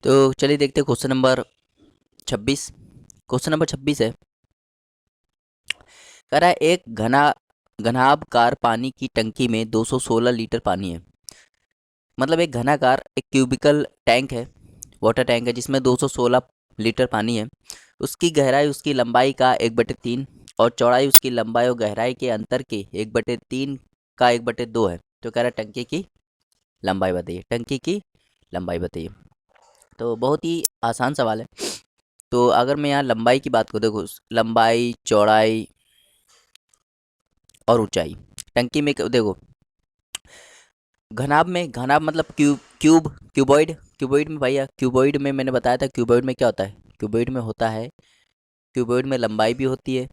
तो चलिए देखते हैं क्वेश्चन नंबर 26। क्वेश्चन नंबर 26 है, कह रहा है एक घनाभकार पानी की टंकी में 216 लीटर पानी है। मतलब एक घनाकार एक क्यूबिकल टैंक है, वाटर टैंक है जिसमें 216 लीटर पानी है। उसकी गहराई उसकी लंबाई का 1/3 और चौड़ाई उसकी लंबाई और गहराई के अंतर के 1/3 का 1/2 है। तो कह रहा है टंकी की लंबाई बताइए, टंकी की लंबाई बताइए। तो बहुत ही आसान सवाल है। तो अगर मैं यहाँ लंबाई की बात करूँ, देखो लंबाई, चौड़ाई और ऊंचाई टंकी में देखो, घनाभ मतलब क्यूबॉइड में भैया, क्यूबॉइड में मैंने बताया था, क्यूबॉइड में क्या होता है, क्यूबॉइड में होता है, क्यूबॉइड में लंबाई भी होती है,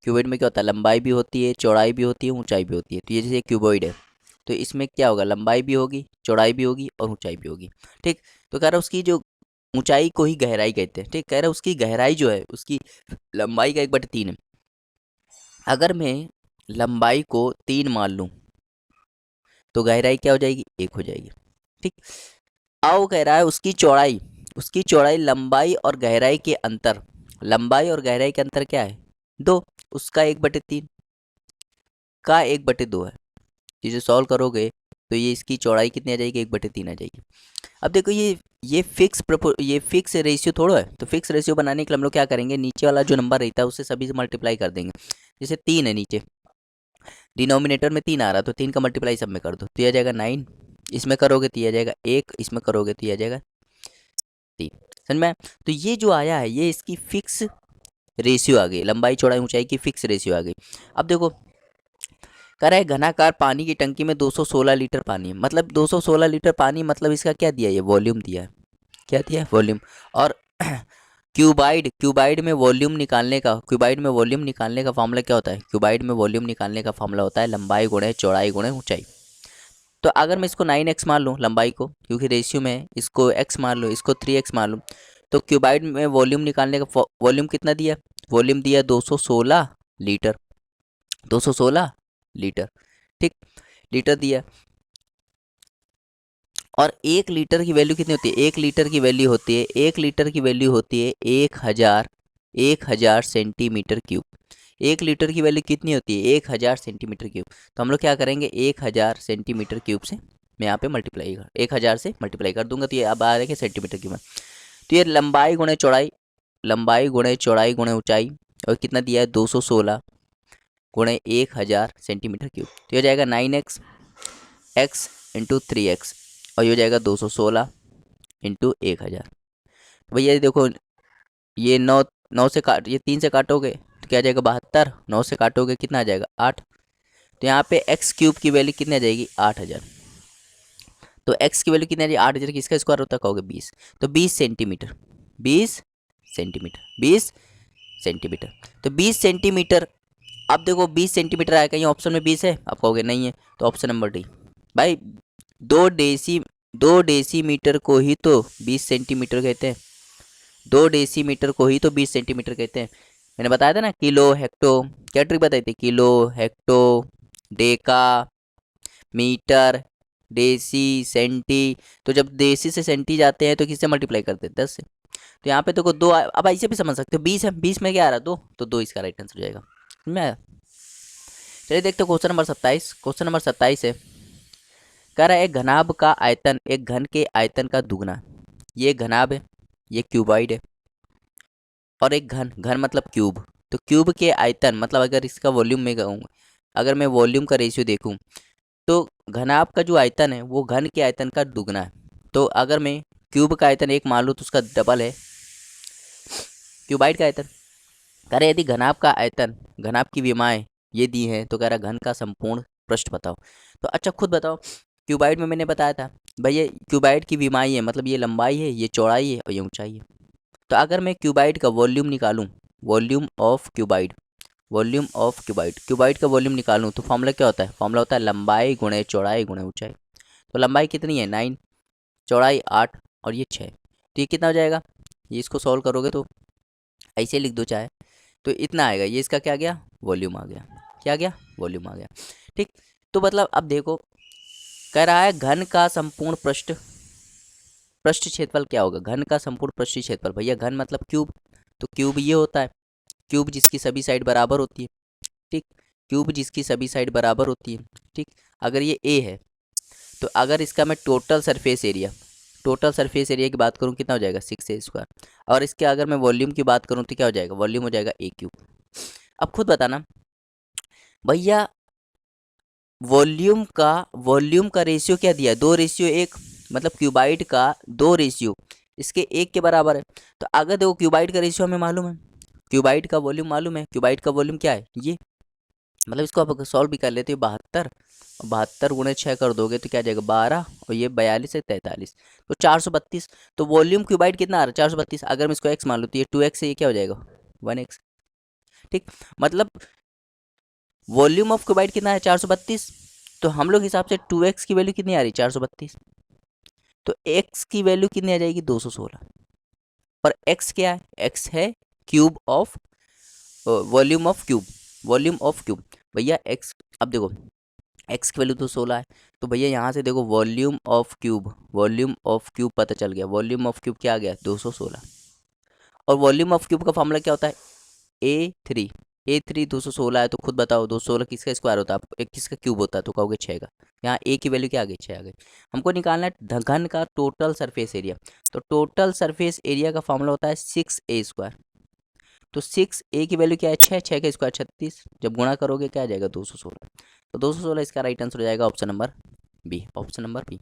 क्यूबॉइड में क्या होता है, लंबाई भी होती है, चौड़ाई भी होती है, ऊंचाई भी होती है। तो ये जैसे क्यूबॉइड है, तो इसमें क्या होगा, लंबाई भी होगी, चौड़ाई भी होगी और ऊंचाई भी होगी। ठीक। तो कह रहा है उसकी जो ऊंचाई को ही गहराई कहते हैं। ठीक। कह रहा है उसकी गहराई जो है उसकी लंबाई का 1/3 है। अगर मैं लंबाई को 3 मान लूँ तो गहराई क्या हो जाएगी, 1 हो जाएगी। ठीक। आओ कह रहा है उसकी चौड़ाई लंबाई और गहराई के अंतर, लंबाई और गहराई के अंतर क्या है, 2, उसका 1/3 का 1/2 है। जिसे सॉल्व करोगे तो ये इसकी चौड़ाई कितनी आ जाएगी, 1/3 आ जाएगी। अब देखो ये फिक्स रेशियो थोड़ा है, तो फिक्स रेशियो बनाने के लिए हम लोग क्या करेंगे, नीचे वाला जो नंबर रहता है उससे सभी से मल्टीप्लाई कर देंगे। जैसे 3 है नीचे, डिनोमिनेटर में 3 आ रहा, तो 3 का मल्टीप्लाई सब में कर दो तो ये आ जाएगा 9, इसमें करोगे तो ये आ जाएगा 1, इसमें करोगे तो ये आ जाएगा 3। समझ में आया? तो ये जो आया है ये इसकी फिक्स रेशियो आ गई, लंबाई चौड़ाई ऊंचाई की फिक्स रेशियो आ गई। अब देखो कह रहा है घनाकार पानी की टंकी में 216 लीटर पानी है। मतलब 216 लीटर पानी, मतलब इसका क्या दिया है, ये वॉल्यूम दिया है। क्या दिया है, वॉल्यूम। और क्यूबाइड में वॉल्यूम निकालने का फॉर्मूला क्या होता है, क्यूबाइड में वॉल्यूम निकालने का फॉर्मूला होता है लंबाई गुणे चौड़ाई गुणे ऊंचाई। तो अगर मैं इसको 9x मान लूँ लंबाई को, क्योंकि रेशियो में है, इसको x मान लूँ, इसको 3x मान लूँ, तो क्यूबाइड में वॉल्यूम निकालने का वॉल्यूम कितना दिया, वॉल्यूम दिया 216 लीटर, 216 लीटर। ठीक। लीटर दिया। और 1 लीटर की वैल्यू कितनी होती है, 1 लीटर की वैल्यू होती है, 1 लीटर की वैल्यू होती है 1000 सेंटीमीटर क्यूब। 1 लीटर की वैल्यू कितनी होती है, 1000 सेंटीमीटर क्यूब। तो हम लोग क्या करेंगे, 1000 सेंटीमीटर क्यूब से मैं यहाँ पे मल्टीप्लाई कर 1000 से मल्टीप्लाई कर दूंगा, तो ये अब आ रहा है सेंटीमीटर क्यूब में। तो ये लंबाई गुणे चौड़ाई गुणे ऊंचाई, और कितना दिया है 216 गुणे 1000 सेंटीमीटर क्यूब। तो ये जाएगा 9x x इंटू 3x, और ये हो जाएगा 216 इंटू 1000। तो भैया ये देखो, ये 9 से काट, ये 3 से काटोगे तो क्या आ जाएगा 72, 9 से काटोगे कितना आ जाएगा 8। तो यहाँ पे एक्स क्यूब की वैल्यू कितनी आ जाएगी, 8000। तो एक्स की वैल्यू कितनी आ जाएगी 8000 की, इसका स्क्वायर होता है कहोगे 20, तो 20 सेंटीमीटर, 20 सेंटीमीटर। तो 20 सेंटीमीटर। अब देखो 20 सेंटीमीटर आया, कहीं ऑप्शन में 20 है, आप कहोगे नहीं है, तो ऑप्शन नंबर डी भाई। दो डेसी 2 डेसीमीटर को ही तो 20 सेंटीमीटर कहते हैं, 2 डेसीमीटर को ही तो 20 सेंटीमीटर कहते हैं। मैंने बताया था ना, किलो हेक्टो, क्या ट्रिक बताई थी, kilo hecto deca metre deci centi. तो जब डेसी से सेंटी जाते हैं तो किससे मल्टीप्लाई करते हैं, 10 से। तो यहाँ पे देखो 2, अब ऐसे भी समझ सकते हो, 20 है, 20 में क्या आ रहा है 2, तो 2 इसका राइट आंसर हो जाएगा। समझ में आया? चलिए देखते हो क्वेश्चन नंबर 27। क्वेश्चन नंबर 27 है, कह रहा है एक घनाभ का आयतन एक घन के आयतन का दुगना। ये घनाभ है, ये क्यूबॉइड है, और एक घन, घन मतलब क्यूब। तो क्यूब के आयतन मतलब अगर इसका वॉल्यूम में कहूँ, अगर मैं वॉल्यूम का रेशियो देखूँ, तो घनाभ का जो आयतन है वो घन के आयतन का दुगना है। तो अगर मैं क्यूब का आयतन 1 मान लूँ तो उसका डबल है क्यूबाइड का आयतन। कह रहे यदि घनाभ का आयतन, घनाभ की विमाएँ ये दी हैं, तो कह रहा घन का संपूर्ण पृष्ठ बताओ। तो अच्छा खुद बताओ, क्यूबाइड में मैंने बताया था भाई, ये क्यूबाइड की विमाई है, मतलब ये लंबाई है, ये चौड़ाई है और ये ऊंचाई है। तो अगर मैं क्यूबाइड का वॉल्यूम निकालूं, volume of cuboid, volume of cuboid, cuboid का वॉल्यूम निकालूं, तो फॉर्मूला क्या होता है, फॉर्मूला होता है लंबाई गुणे चौड़ाई गुणे ऊंचाई। तो लंबाई कितनी है 9, चौड़ाई 8 और ये 6। तो ये कितना हो जाएगा, ये इसको सॉल्व करोगे तो ऐसे लिख दो चाहे, तो इतना आएगा, ये इसका क्या गया, वॉल्यूम आ गया। क्या गया, वॉल्यूम आ गया। ठीक। तो मतलब अब देखो, कह रहा है घन का संपूर्ण पृष्ठ, पृष्ठ क्षेत्रफल क्या होगा, घन का संपूर्ण पृष्ठ क्षेत्रफल। भैया घन मतलब क्यूब, तो क्यूब ये होता है, क्यूब जिसकी सभी साइड बराबर होती है, ठीक, क्यूब जिसकी सभी साइड बराबर होती है, ठीक। अगर ये ए है तो अगर इसका मैं टोटल सरफेस एरिया की बात करूँ कितना हो जाएगा 6a²। और इसके अगर मैं वॉल्यूम की बात करूँ तो क्या हो जाएगा, वॉल्यूम हो जाएगा a³। अब खुद बताना भैया, वॉल्यूम का रेशियो क्या दिया है, 2:1, मतलब क्यूबाइड का 2 रेशियो इसके 1 के बराबर है। तो अगर देखो क्यूबाइड का रेशियो हमें मालूम है, क्यूबाइड का वॉल्यूम मालूम है, क्यूबाइड का वॉल्यूम क्या है ये, मतलब इसको आप सॉल्व भी कर लेते हो, 72, 72 गुणे 6 कर दोगे तो क्या आ जाएगा 12, और ये 42 है 43, तो 432। तो वॉल्यूम क्यूबाइड कितना आ रहा है 432। अगर मैं इसको x मान लूँ तो ये 2x है, ये क्या हो जाएगा 1x, ठीक। मतलब वॉल्यूम ऑफ क्यूबाइड कितना है 432, तो हम लोग हिसाब से 2x की वैल्यू कितनी आ रही है 432, तो x की वैल्यू कितनी आ जाएगी 216। पर x क्या है, x है cube of volume of cube, volume of cube भैया x। अब देखो x की वैल्यू तो 16 है, तो भैया यहाँ से देखो volume of cube, volume of cube पता चल गया, वॉल्यूम ऑफ क्यूब क्या आ गया 216। और वॉल्यूम ऑफ क्यूब का फॉर्मूला क्या होता है A3, A3 216 है, तो खुद बताओ 216 किसका स्क्वायर होता है, एक किसका क्यूब होता है, तो कहोगे 6 का। यहाँ a की वैल्यू क्या आ गई 6 आ गई। हमको निकालना है घन का टोटल सरफेस एरिया, तो टोटल सरफेस एरिया का फॉर्मूला होता है 6a²। तो 6a की वैल्यू क्या है 6, 6 का स्क्वायर 36, जब गुणा करोगे क्या आ जाएगा 216। तो 216 इसका राइट आंसर हो जाएगा option number B, option number B.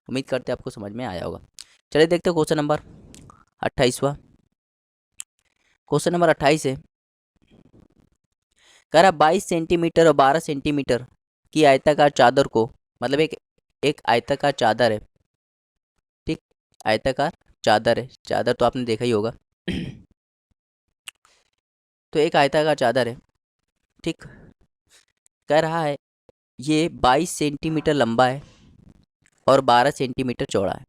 उम्मीद करते हैं आपको समझ में आया होगा। चलिए देखते हैं क्वेश्चन नंबर 28वां। क्वेश्चन नंबर 28 है, कह रहा 22 सेंटीमीटर और 12 सेंटीमीटर की आयताकार चादर को, मतलब एक एक आयताकार चादर है, ठीक, आयताकार चादर है, चादर तो आपने देखा ही होगा तो एक आयताकार चादर है, ठीक। कह रहा है ये 22 सेंटीमीटर लंबा है और 12 सेंटीमीटर चौड़ा है।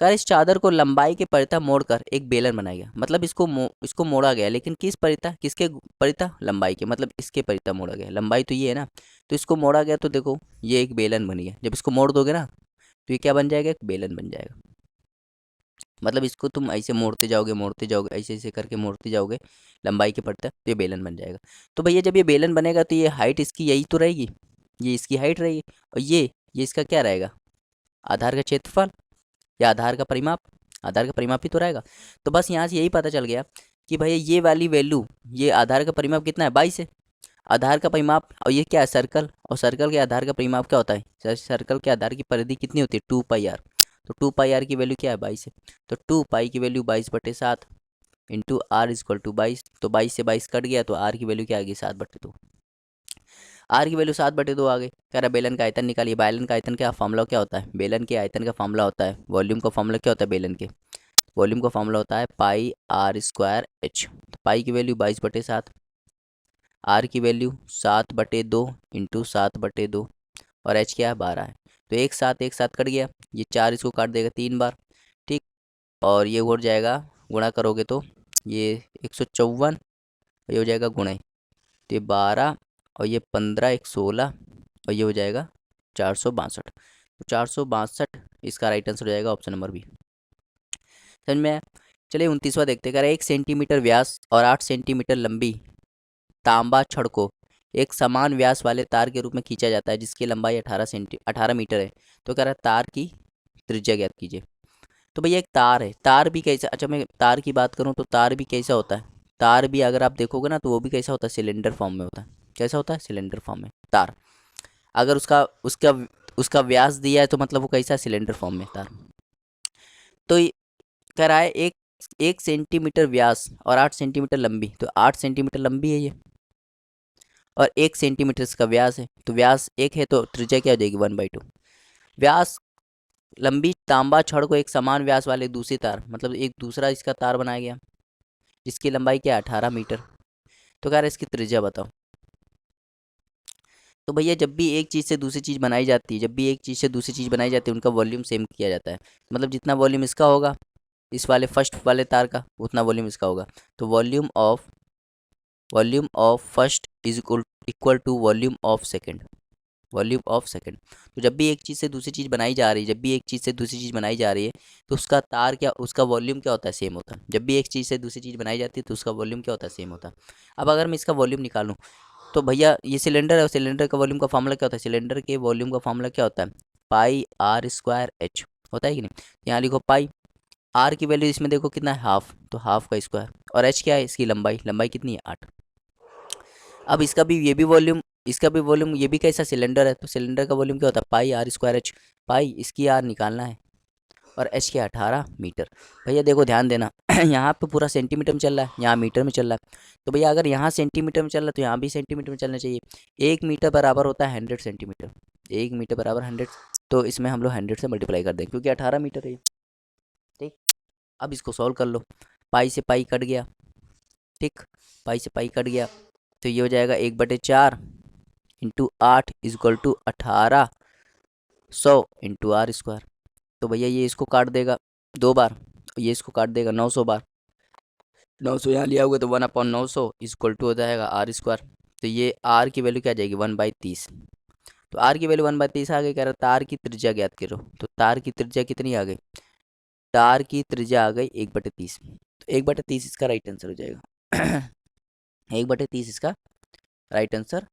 कर इस चादर को लंबाई के परिता मोड़कर एक बेलन बनाया गया, मतलब इसको मोड़ा गया, लेकिन किस परिता, किसके परिता, लंबाई के, मतलब इसके परिता मोड़ा गया, लंबाई तो ये है ना, तो इसको मोड़ा गया, तो देखो ये एक बेलन बन गया। जब इसको मोड़ दोगे ना तो ये क्या बन जाएगा, एक बेलन बन जाएगा। मतलब इसको तुम ऐसे मोड़ते जाओगे ऐसे ऐसे करके मोड़ते जाओगे लंबाई के परिता, तो ये बेलन बन जाएगा। तो भैया जब ये बेलन बनेगा तो ये हाइट इसकी यही तो रहेगी, ये इसकी हाइट रहेगी, और ये इसका क्या रहेगा, आधार का क्षेत्रफल या आधार का परिमाप, आधार का परिमाप ही तो रहेगा। तो बस यहाँ से यही पता चल गया कि भैया ये वाली वैल्यू, ये आधार का परिमाप कितना है 22 है, आधार का परिमाप, और ये क्या है सर्कल, और सर्कल के आधार का परिमाप क्या होता है, सर्कल के आधार की परिधि कितनी होती है 2πr, तो 2πr की वैल्यू क्या है 22 है, तो 2π की value 22/7 into r equal to 22, तो 22 से 22 कट गया तो r की वैल्यू क्या आ गई 7/2, आर की वैल्यू 7/2 आ गई। कह रहा बेलन का आयतन निकालिए, बेलन का आयतन का फॉर्मूला क्या होता है, बेलन के आयतन का फॉर्मूला होता है, वॉल्यूम का फॉर्मूला क्या होता है, बेलन के वॉल्यूम का फॉर्मूला होता है πr²h। तो पाई की वैल्यू 22/7, आर की वैल्यू 7/2 इंटू 7/2, और एच क्या है 12 है, तो एक साथ कट गया, ये 4 इसको काट देगा 3 बार, ठीक। और ये हो जाएगा गुणा करोगे तो ये 154, ये हो जाएगा गुणा, तो ये 12 और ये 15, एक 16, और ये हो जाएगा 462, तो 462 इसका राइट आंसर हो जाएगा ऑप्शन नंबर बी। समझ में आया? चलिए 29वां देखते हैं। 1 सेंटीमीटर व्यास और 8 सेंटीमीटर लंबी तांबा छड़ को एक समान व्यास वाले तार के रूप में खींचा जाता है जिसकी लंबाई 18 मीटर है। तो कह रहा है तार की त्रिज्या ज्ञात कीजिए। तो भैया एक तार है, तार भी कैसा, अच्छा मैं तार की बात करूँ तो तार भी कैसा होता है, तार भी अगर आप देखोगे ना तो वो भी कैसा होता है, सिलेंडर फॉर्म में होता है। कैसा होता है, सिलेंडर फॉर्म में तार। अगर उसका उसका उसका व्यास दिया है तो मतलब वो कैसा, सिलेंडर फॉर्म में तार। तो कह रहा है एक 1 सेंटीमीटर व्यास और 8 सेंटीमीटर लंबी, तो 8 सेंटीमीटर लंबी है ये, और 1 सेंटीमीटर इसका व्यास है, तो व्यास 1 है तो त्रिज्या क्या हो जाएगी 1/2। व्यास लंबी तांबा छड़ को एक समान व्यास वाले दूसरी तार, मतलब एक दूसरा इसका तार बनाया गया जिसकी लंबाई क्या है 18 मीटर। तो कह रहा है इसकी त्रिज्या बताओ। तो भैया जब भी एक चीज़ से दूसरी चीज़ बनाई जाती है, जब भी एक चीज़ से दूसरी चीज़ बनाई जाती है उनका वॉल्यूम सेम किया जाता है, मतलब जितना वॉल्यूम इसका होगा इस वाले फर्स्ट वाले तार का उतना वॉल्यूम इसका होगा। तो volume of first is equal to volume of second. Volume of second. तो जब भी एक चीज़ से दूसरी चीज़ बनाई जा रही है, जब भी एक चीज़ से दूसरी चीज़ बनाई जा रही है, तो उसका तार क्या, उसका वॉल्यूम क्या होता है, सेम होता है। जब भी एक चीज़ से दूसरी चीज़ बनाई जाती है तो उसका वॉल्यूम क्या होता है, सेम होता है। अब अगर मैं इसका वॉल्यूम निकालूं, तो भैया ये सिलेंडर है, सिलेंडर का वॉल्यूम का फार्मूला क्या होता है, सिलेंडर के वॉल्यूम का फार्मूला क्या होता है, पाई आर स्क्वायर एच होता है कि नहीं। यहाँ लिखो पाई, आर की वैल्यू इसमें देखो कितना है, हाफ, तो हाफ का स्क्वायर, और एच क्या है, इसकी लंबाई, लंबाई कितनी है, 8। अब इसका भी ये भी वॉल्यूम, इसका भी वॉल्यूम, ये भी कैसा सिलेंडर है, तो सिलेंडर का वॉल्यूम क्या होता है, पाई आर स्क्वायर एच। पाई इसकी आर निकालना है और एच के 18 मीटर। भैया देखो ध्यान देना यहाँ पे पूरा सेंटीमीटर में चल रहा है, यहाँ मीटर में चल रहा है। तो भैया अगर यहाँ सेंटीमीटर में चल रहा है तो यहाँ भी सेंटीमीटर में चलना चाहिए। 1 मीटर बराबर होता है 100 सेंटीमीटर, 1 मीटर बराबर 100। तो इसमें हम लोग 100 से मल्टीप्लाई कर दें क्योंकि 18 मीटर है ये। ठीक, अब इसको सॉल्व कर लो। पाई से पाई कट गया, ठीक, पाई से पाई कट गया, तो ये हो जाएगा 1/4 into 8 equal to 1800 into R square. तो भैया ये इसको काट देगा 2 बार, ये इसको काट देगा 900 बार, 900 यहाँ लिया होगा तो 1/900 इजक्वल टू हो जाएगा आर स्क्वायर। तो ये आर की वैल्यू क्या आ जाएगी, 1/30। तो आर की वैल्यू 1/30 आ गई। कह रहा तार की त्रिज्या ज्ञात करो, तो तार की त्रिज्या कितनी आ गई, तार की त्रिज्या आ गई 1/30। तो 1/30 इसका राइट आंसर हो जाएगा 1/30 इसका राइट आंसर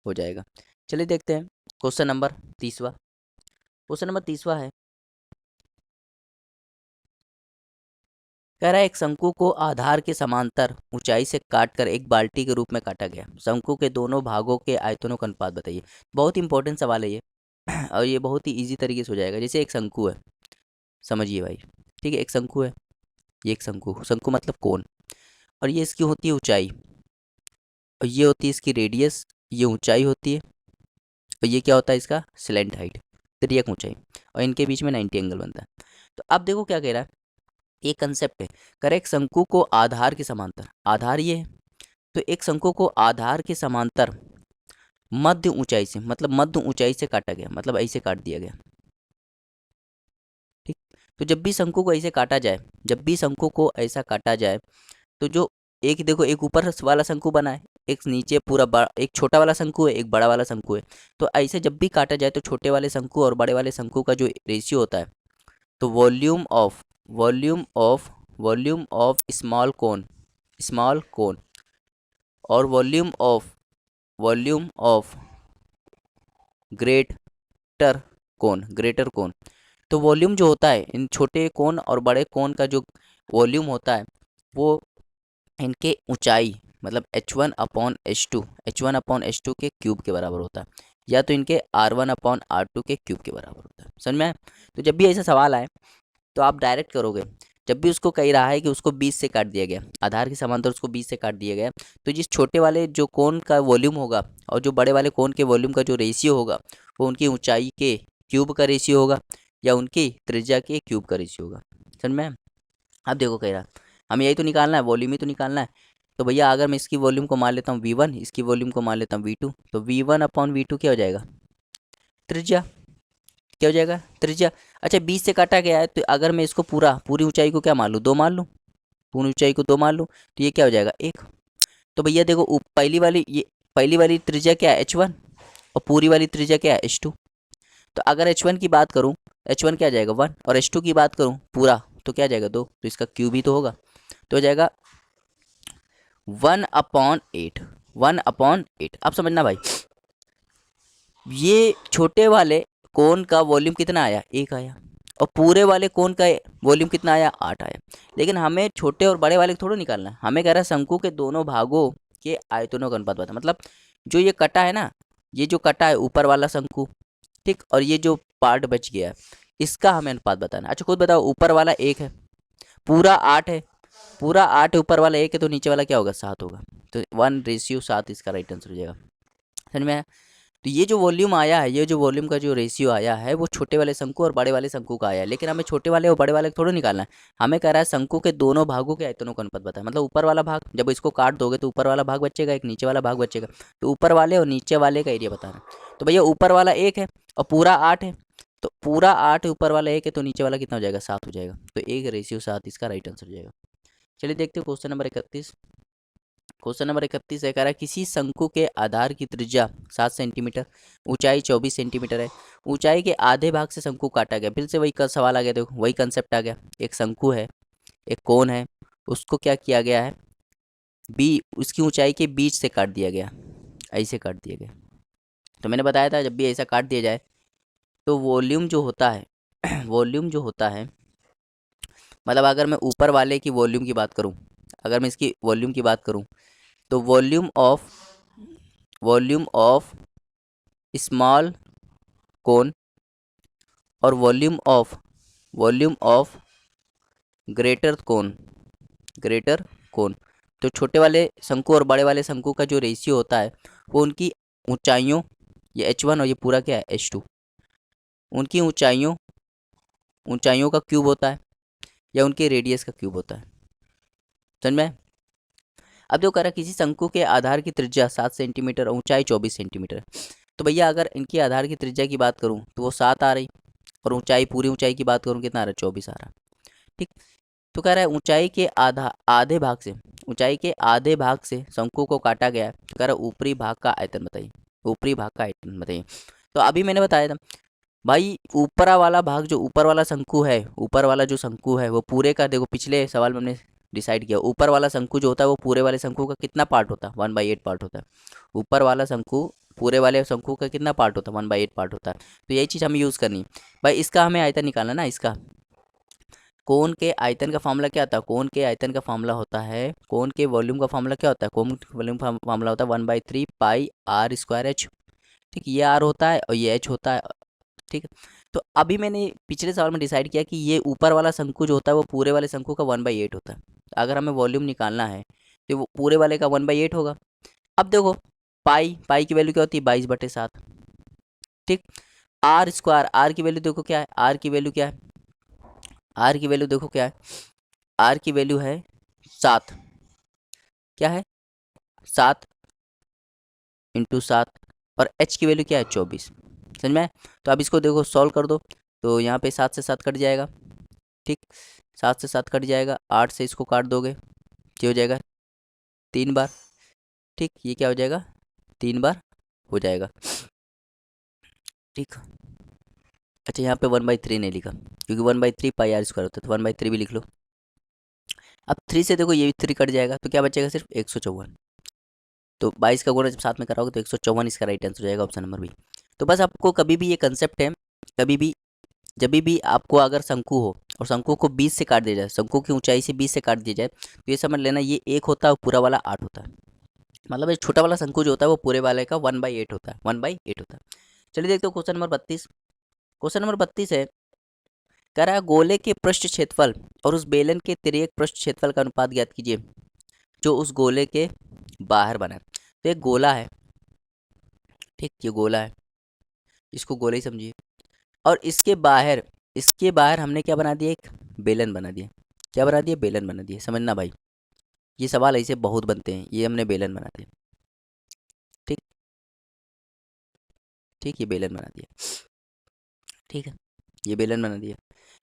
हो जाएगा। चलिए देखते हैं क्वेश्चन नंबर 30वां। क्वेश्चन नंबर 30वां है, कह रहा है एक शंकु को आधार के समांतर ऊंचाई से काटकर एक बाल्टी के रूप में काटा गया, शंकु के दोनों भागों के आयतनों का अनुपात बताइए। बहुत इंपॉर्टेंट सवाल है ये और ये बहुत ही इजी तरीके से हो जाएगा। जैसे एक शंकु है, समझिए भाई, ठीक है, एक शंकु है, ये एक शंकु, शंकु मतलब कोण, और ये इसकी होती है ऊंचाई, और ये होती है इसकी रेडियस, ये ऊंचाई होती है, और ये क्या होता है इसका स्लैंट हाइट, तिर्यक ऊंचाई, और इनके बीच में 90 एंगल बनता है। तो अब देखो क्या कह रहा है, एक कंसेप्ट है, करेक्ट, शंकु को आधार के समांतर, आधार ये है, तो एक शंकु को आधार के समांतर मध्य ऊंचाई से, मतलब मध्य ऊंचाई से काटा गया, मतलब ऐसे काट दिया गया, ठीक। तो जब भी शंकु को ऐसे काटा जाए, जब भी शंकु को ऐसा काटा जाए, तो जो एक देखो, एक ऊपर वाला शंकु बना है, एक नीचे पूरा बड़ा, एक छोटा वाला शंकु है, एक बड़ा वाला शंकु है। तो ऐसे जब भी काटा जाए तो छोटे वाले शंकु और बड़े वाले शंकु का जो रेशियो होता है, तो वॉल्यूम ऑफ स्मॉल कोन और वॉल्यूम ऑफ ग्रेटर कोन। तो वॉल्यूम जो होता है इन छोटे कोन और बड़े कोन का, जो वॉल्यूम होता है वो इनके ऊंचाई, मतलब h1/h2 के क्यूब के बराबर होता है, या तो इनके r1/r2 के क्यूब के बराबर होता है। समझ में आया? तो जब भी ऐसा सवाल आए तो आप डायरेक्ट करोगे, जब भी उसको कह रहा है कि उसको 20 से काट दिया गया, आधार के समांतर उसको 20 से काट दिया गया, तो जिस छोटे वाले जो कोण का वॉल्यूम होगा और जो बड़े वाले कोण के वॉल्यूम का जो रेशियो होगा, वो उनकी ऊंचाई के क्यूब का रेशियो होगा या उनकी त्रिज्या के क्यूब का रेशियो होगा। समझ में? अब देखो कह रहा हमें यही तो निकालना है, वॉल्यूम ही तो निकालना है। तो भैया अगर मैं इसकी वॉल्यूम को मान लेता हूँ v1, इसकी वॉल्यूम को मान लेता हूँ v2, तो v1/v2 क्या हो जाएगा, त्रिज्या, क्या हो जाएगा, त्रिज्या। अच्छा 20 से काटा गया है, तो अगर मैं इसको पूरी ऊंचाई को क्या मान लूँ, 2 मान लूँ, पूरी ऊंचाई को 2 मान लूँ, तो ये क्या हो जाएगा 1। तो भैया देखो पहली वाली त्रिज्या क्या है h1, और पूरी वाली त्रिज्या क्या है h2। तो अगर h1 की बात करूँ, h1 क्या आ जाएगा 1, और h2 की बात करूँ पूरा, तो क्या आ जाएगा 2, तो इसका क्यूब ही तो होगा, तो हो जाएगा 1/8, 1/8। अब समझना भाई, ये छोटे वाले कोन का वॉल्यूम कितना आया, 1 आया, और पूरे वाले कोन का वॉल्यूम कितना आया, 8 आया। लेकिन हमें छोटे और बड़े वाले को थोड़ा निकालना है, हमें कह रहा है शंकु के दोनों भागों के आयतनों का अनुपात बता। मतलब जो ये कटा है ना, ये जो कटा है ऊपर वाला शंकु, ठीक, और ये जो पार्ट बच गया है, इसका हमें अनुपात बताना। अच्छा खुद बताओ, ऊपर वाला 1 है, पूरा 8 है, पूरा 8 है, ऊपर वाला 1 है, तो नीचे वाला क्या होगा, 7 होगा। तो 1/7 इसका राइट आंसर हो जाएगा। समझ में आया? तो ये जो वॉल्यूम आया है, ये जो वॉल्यूम का जो रेशियो आया है, वो छोटे वाले शंकु और बड़े वाले शंकु का आया है। लेकिन हमें छोटे वाले और बड़े वाले को थोड़ा निकालना है, हमें कह रहा है शंकु के दोनों भागों के आयतनों का अनुपात बताए। मतलब ऊपर वाला भाग, जब इसको काट दोगे तो ऊपर वाला भाग बचेगा, एक नीचे वाला भाग बचेगा, तो ऊपर वाले और नीचे वाले का एरिया बताना है। तो भैया ऊपर वाला 1 है और पूरा 8 है, तो पूरा 8 ऊपर वाला 1 है, तो नीचे वाला कितना हो जाएगा, 7 हो जाएगा। तो 1/7 इसका राइट आंसर हो जाएगा। चलिए देखते हो क्वेश्चन नंबर 31। क्वेश्चन नंबर 31 है, कह रहा है किसी शंकु के आधार की त्रिज्या 7 सेंटीमीटर, ऊंचाई 24 सेंटीमीटर है, ऊंचाई के आधे भाग से शंकु काटा गया। फिर से वही सवाल आ गया, देखो वही कंसेप्ट आ गया। एक शंकु है, एक कोण है, उसको क्या किया गया है, बी उसकी ऊंचाई के बीच से काट दिया गया, ऐसे काट दिया गया। तो मैंने बताया था जब भी ऐसा काट दिया जाए तो वॉल्यूम जो होता है वॉल्यूम जो होता है, मतलब अगर मैं ऊपर वाले की वॉल्यूम की बात करूं, अगर मैं इसकी वॉल्यूम की बात करूं, तो वॉल्यूम ऑफ स्मॉल कोन और वॉल्यूम ऑफ ग्रेटर कोन, तो छोटे वाले शंकु और बड़े वाले शंकु का जो रेशियो होता है वो उनकी ऊंचाइयों, ये h1 और ये पूरा क्या है h2, उनकी ऊंचाइयों का क्यूब होता है या उनके रेडियस का क्यूब होता है। समझ में? अब जो कह रहा है किसी शंकु के आधार की त्रिज्या 7 सेंटीमीटर और ऊंचाई 24 सेंटीमीटर है। तो भैया अगर इनकी आधार की त्रिज्या की बात करूं तो वो 7 आ रही, और ऊंचाई पूरी ऊंचाई की बात करूं कितना आ रहा है, 24 आ रहा। ठीक, तो कह रहा है ऊंचाई के ऊंचाई के आधे भाग से शंकु को काटा गया है। तो कह रहा है ऊपरी भाग का आयतन बताइए, ऊपरी भाग का आयतन बताइए। तो अभी मैंने बताया था भाई, ऊपरा वाला भाग जो ऊपर वाला शंकु है, ऊपर वाला जो शंकु है वो पूरे का, देखो पिछले सवाल में हमने डिसाइड किया, ऊपर वाला शंकु जो होता है वो पूरे वाले शंकु का कितना पार्ट होता है, 1/8 पार्ट होता है। ऊपर वाला शंकु पूरे वाले शंकु का कितना पार्ट होता है, 1/8 पार्ट होता है। तो यही चीज़ हमें यूज़ करनी है भाई। इसका हमें आयतन निकालना ना, इसका कोण के आयतन का फॉर्मूला क्या होता है, कोण के आयतन का फॉर्मूला होता है, कोण के वॉल्यूम का फॉर्मूला क्या होता है, कोण वॉल्यूम का फॉर्मूला होता है 1/3 पाई आर स्क्वायर एच। ठीक, ये आर होता है और ये एच होता है। ठीक है, तो अभी मैंने पिछले सवाल में डिसाइड किया कि ये ऊपर वाला शंकु जो होता है वो पूरे वाले शंकु का 1/8 होता है। अगर हमें वॉल्यूम निकालना है तो वो पूरे वाले का 1/8 होगा। अब देखो पाई की वैल्यू क्या होती है, 22/7। ठीक, आर स्क्वायर, आर की वैल्यू देखो क्या है, आर की वैल्यू क्या है, आर की वैल्यू देखो क्या है, आर की वैल्यू है 7। क्या है, 7 इंटू 7, और एच की वैल्यू क्या है, 24। समझ में? तो अब इसको देखो सॉल्व कर दो, तो यहाँ पे 7 से 7 कट जाएगा। ठीक, 7 से 7 कट जाएगा, 8 से इसको काट दोगे, ये हो जाएगा 3 बार। ठीक, ये क्या हो जाएगा, 3 बार हो जाएगा। ठीक, अच्छा यहाँ पे 1/3 नहीं लिखा क्योंकि 1/3 पाई आर स्क्वायर होता है, तो 1/3 भी लिख लो। अब 3 से देखो ये भी 3 कट जाएगा, तो क्या बचेगा, सिर्फ 154। तो 22 का गुणा जब साथ में कराओगे तो 154 इसका राइट आंसर हो जाएगा, ऑप्शन नंबर बी। तो बस आपको कभी भी ये कंसेप्ट है, कभी भी जब भी आपको अगर शंकु हो और शंकु को 20 से काट दिया जाए, शंकु की ऊंचाई से 20 से काट दिया जाए, तो ये समझ लेना ये 1 होता है और पूरा वाला 8 होता है। मतलब ये छोटा वाला शंकु जो होता है वो पूरे वाले का 1/8 होता है, 1/8 होता है। चलिए देखते हो क्वेश्चन नंबर 32। क्वेश्चन नंबर 32 है, कह रहा है गोले के पृष्ठ क्षेत्रफल और उस बेलन के तिर्यक पृष्ठ क्षेत्रफल का अनुपात ज्ञात कीजिए जो उस गोले के बाहर बना है। तो एक गोला है, ठीक, ये गोला है, इसको गोले ही समझिए, और इसके बाहर हमने क्या बना दिया, एक बेलन बना दिया। क्या बना दिया, बेलन बना दिया। समझना भाई, ये सवाल ऐसे बहुत बनते हैं, ये हमने बेलन बना दिया। ठीक, ठीक, ये बेलन बना दिया। ठीक है, ये बेलन बना दिया।